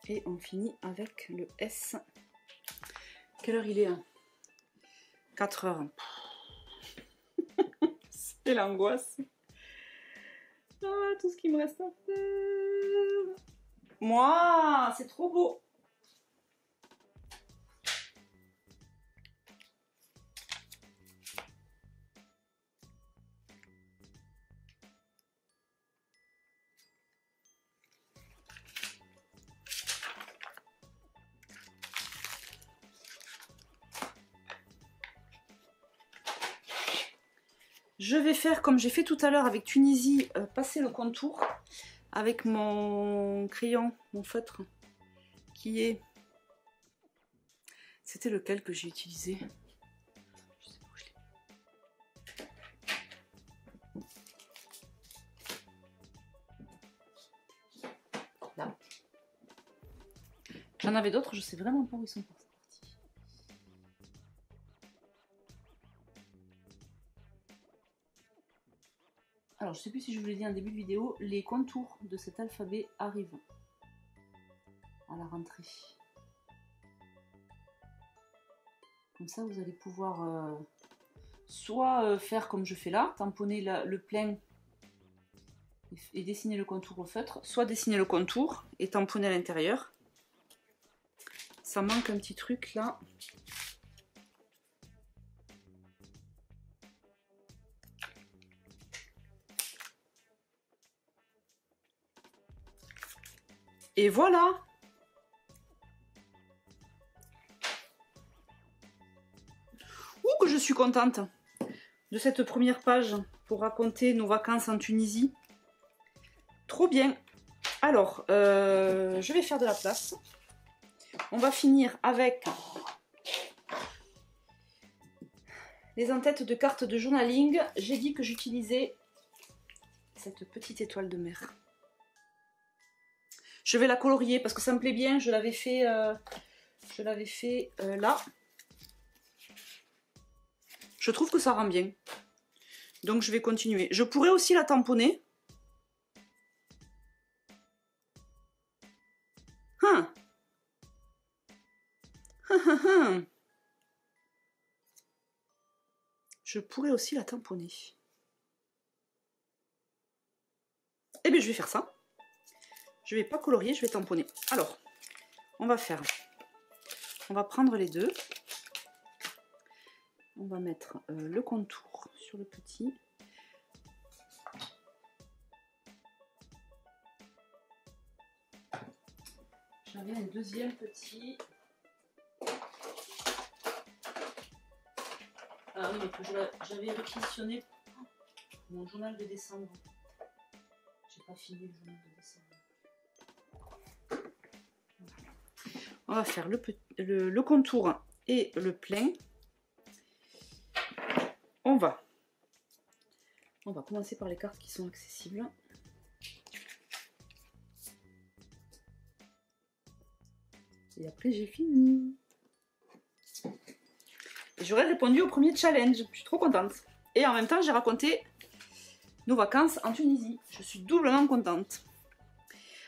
Et on finit avec le S. Quelle heure il est, hein? 4 heures. C'est l'angoisse. Ah, tout ce qui me reste à faire. Moi, c'est trop beau. Je vais faire comme j'ai fait tout à l'heure avec Tunisie, passer le contour avec mon crayon, mon feutre, qui est... C'était lequel que j'ai utilisé? Je sais pas où je l'ai. Là. J'en avais d'autres, je sais vraiment pas où ils sont partis. Alors, je sais plus si je vous l'ai dit en début de vidéo, les contours de cet alphabet arrivent à la rentrée. Comme ça, vous allez pouvoir soit faire comme je fais là, tamponner le plein et dessiner le contour au feutre, soit dessiner le contour et tamponner à l'intérieur. Ça manque un petit truc là. Et voilà! Ouh, que je suis contente de cette première page pour raconter nos vacances en Tunisie. Trop bien! Alors, je vais faire de la place. On va finir avec les en-têtes de cartes de journaling. J'ai dit que j'utilisais cette petite étoile de mer. Je vais la colorier parce que ça me plaît bien. Je l'avais fait, là. Je trouve que ça rend bien. Donc je vais continuer. Je pourrais aussi la tamponner. Je pourrais aussi la tamponner. Eh bien, je vais faire ça. Je vais pas colorier, je vais tamponner. Alors, on va prendre les deux. On va mettre le contour sur le petit. J'avais un deuxième petit. Ah oui, mais j'avais réquisitionné mon journal de décembre. J'ai pas fini le journal de décembre. On va faire le contour et le plein. On va commencer par les cartes qui sont accessibles. Et après j'ai fini. J'aurais répondu au premier challenge. Je suis trop contente. Et en même temps, j'ai raconté nos vacances en Tunisie. Je suis doublement contente.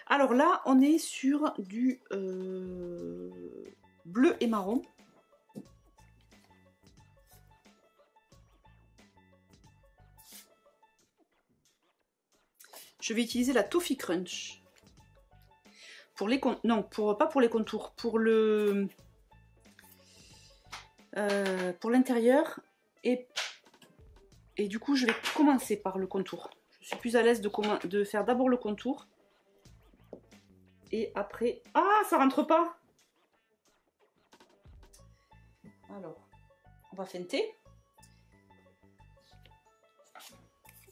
Alors là, on est sur du bleu et marron. Je vais utiliser la Toffee Crunch. Pour les non, pas pour les contours, pour le... pour l'intérieur et du coup je vais commencer par le contour. Je suis plus à l'aise de faire d'abord le contour et après... Ah, ça rentre pas! Alors, on va feinter.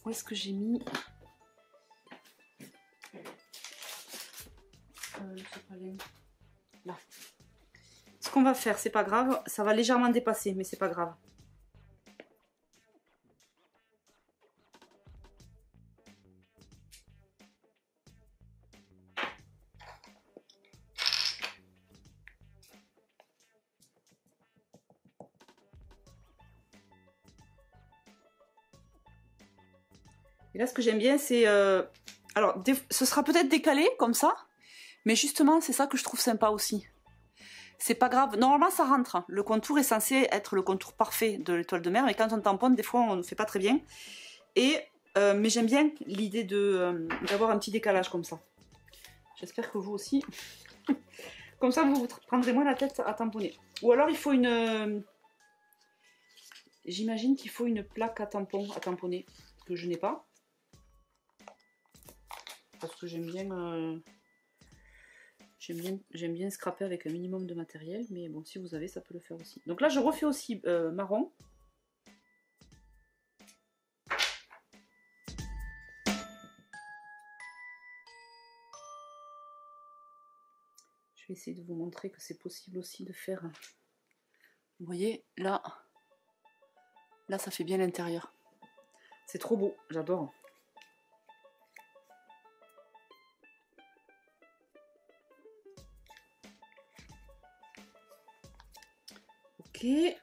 Où est-ce que j'ai mis là. Ce qu'on va faire, c'est pas grave, ça va légèrement dépasser, mais c'est pas grave. Et là, ce que j'aime bien, c'est... alors, ce sera peut-être décalé, comme ça, Mais justement, c'est ça que je trouve sympa aussi. C'est pas grave. Normalement, ça rentre. Le contour est censé être le contour parfait de l'étoile de mer, mais quand on tamponne, des fois, on ne fait pas très bien. Mais j'aime bien l'idée d'avoir un petit décalage comme ça. J'espère que vous aussi. Comme ça, vous prendrez moins la tête à tamponner. Ou alors, il faut une... J'imagine qu'il faut une plaque à tamponner, que je n'ai pas. Parce que j'aime bien... J'aime bien scraper avec un minimum de matériel, mais bon, si vous avez, ça peut le faire aussi. Donc là, je refais aussi marron. Je vais essayer de vous montrer que c'est possible aussi de faire... Vous voyez, là, ça fait bien l'intérieur. C'est trop beau, j'adore. Ok. Et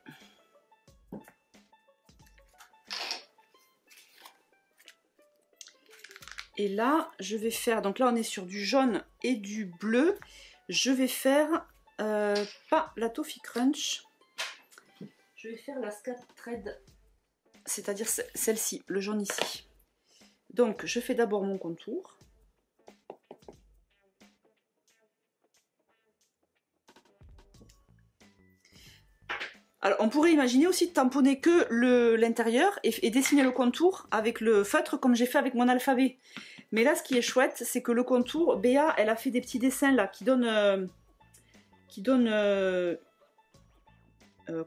là, je vais faire... Donc là, on est sur du jaune et du bleu. Je vais faire... pas la Toffee Crunch. Je vais faire la Scat Thread. C'est-à-dire celle-ci, le jaune ici. Donc, je fais d'abord mon contour. Alors, on pourrait imaginer aussi de tamponner que l'intérieur et dessiner le contour avec le feutre comme j'ai fait avec mon alphabet. Mais là, ce qui est chouette, c'est que le contour, Béa, elle a fait des petits dessins là qui donnent...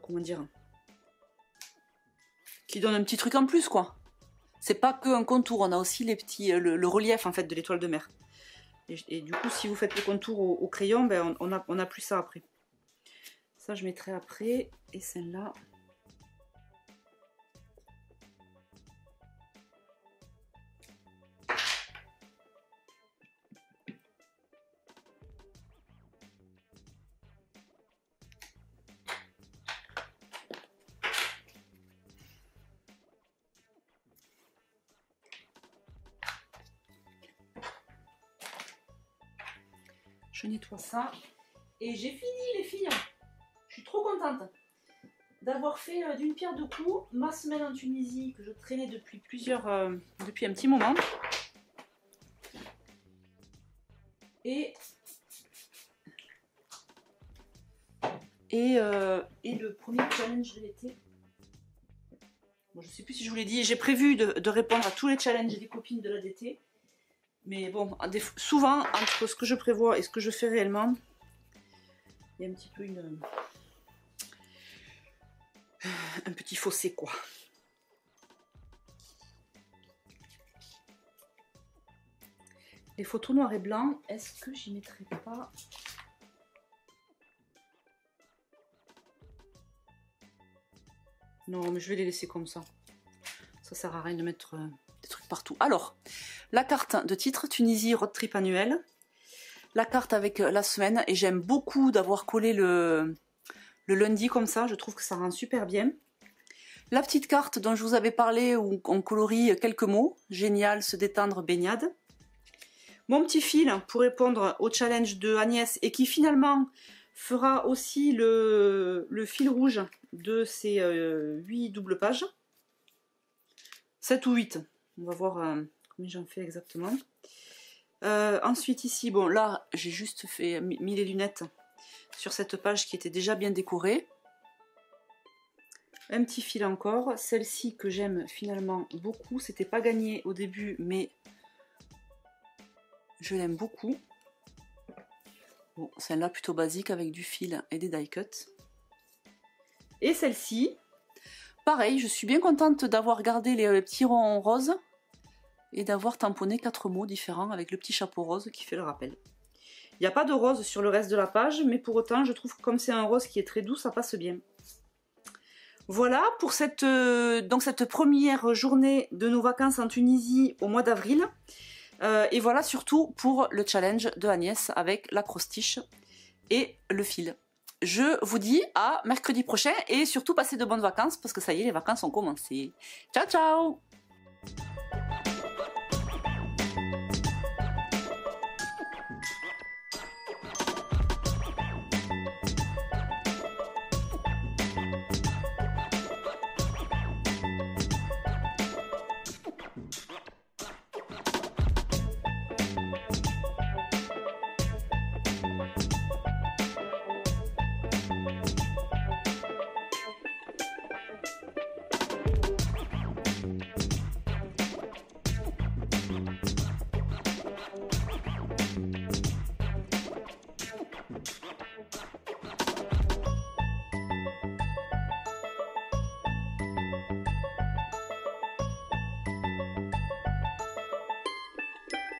comment dire? Qui donnent un petit truc en plus, quoi. C'est pas que un contour, on a aussi les petits, le relief en fait de l'étoile de mer. Et du coup, si vous faites le contour au crayon, ben, on a plus ça après. Ça, je mettrai après. Et celle-là. Je nettoie ça. Et j'ai fini les filles. Je suis trop contente d'avoir fait d'une pierre deux coups ma semaine en Tunisie que je traînais depuis depuis un petit moment. Et le premier challenge de l'été. Bon, je sais plus si je vous l'ai dit, j'ai prévu de répondre à tous les challenges des copines de l'ADT. Mais bon, souvent, entre ce que je prévois et ce que je fais réellement, il y a un petit peu un petit fossé, quoi. Les photos noir et blanc, est-ce que j'y mettrai pas... Non, mais je vais les laisser comme ça. Ça sert à rien de mettre des trucs partout. Alors, la carte de titre, Tunisie Road Trip annuel. La carte avec la semaine. Et j'aime beaucoup d'avoir collé le lundi comme ça. Je trouve que ça rend super bien. La petite carte dont je vous avais parlé où on colorie quelques mots. Génial, se détendre, baignade. Mon petit fil pour répondre au challenge de Agnès et qui finalement fera aussi le fil rouge de ces 8 doubles pages. 7 ou 8. On va voir combien j'en fais exactement. Ensuite ici, bon là j'ai juste mis les lunettes sur cette page qui était déjà bien décorée. Un petit fil encore. Celle-ci que j'aime finalement beaucoup. C'était pas gagné au début mais je l'aime beaucoup. Bon, celle-là plutôt basique avec du fil et des die cuts. Et celle-ci, pareil, je suis bien contente d'avoir gardé les petits ronds roses et d'avoir tamponné 4 mots différents avec le petit chapeau rose qui fait le rappel. Il n'y a pas de rose sur le reste de la page, mais pour autant, je trouve que comme c'est un rose qui est très doux, ça passe bien. Voilà pour cette première journée de nos vacances en Tunisie au mois d'avril. Et voilà surtout pour le challenge de Agnès avec l'acrostiche et le fil. Je vous dis à mercredi prochain et surtout passez de bonnes vacances parce que ça y est, les vacances ont commencé. Ciao ciao!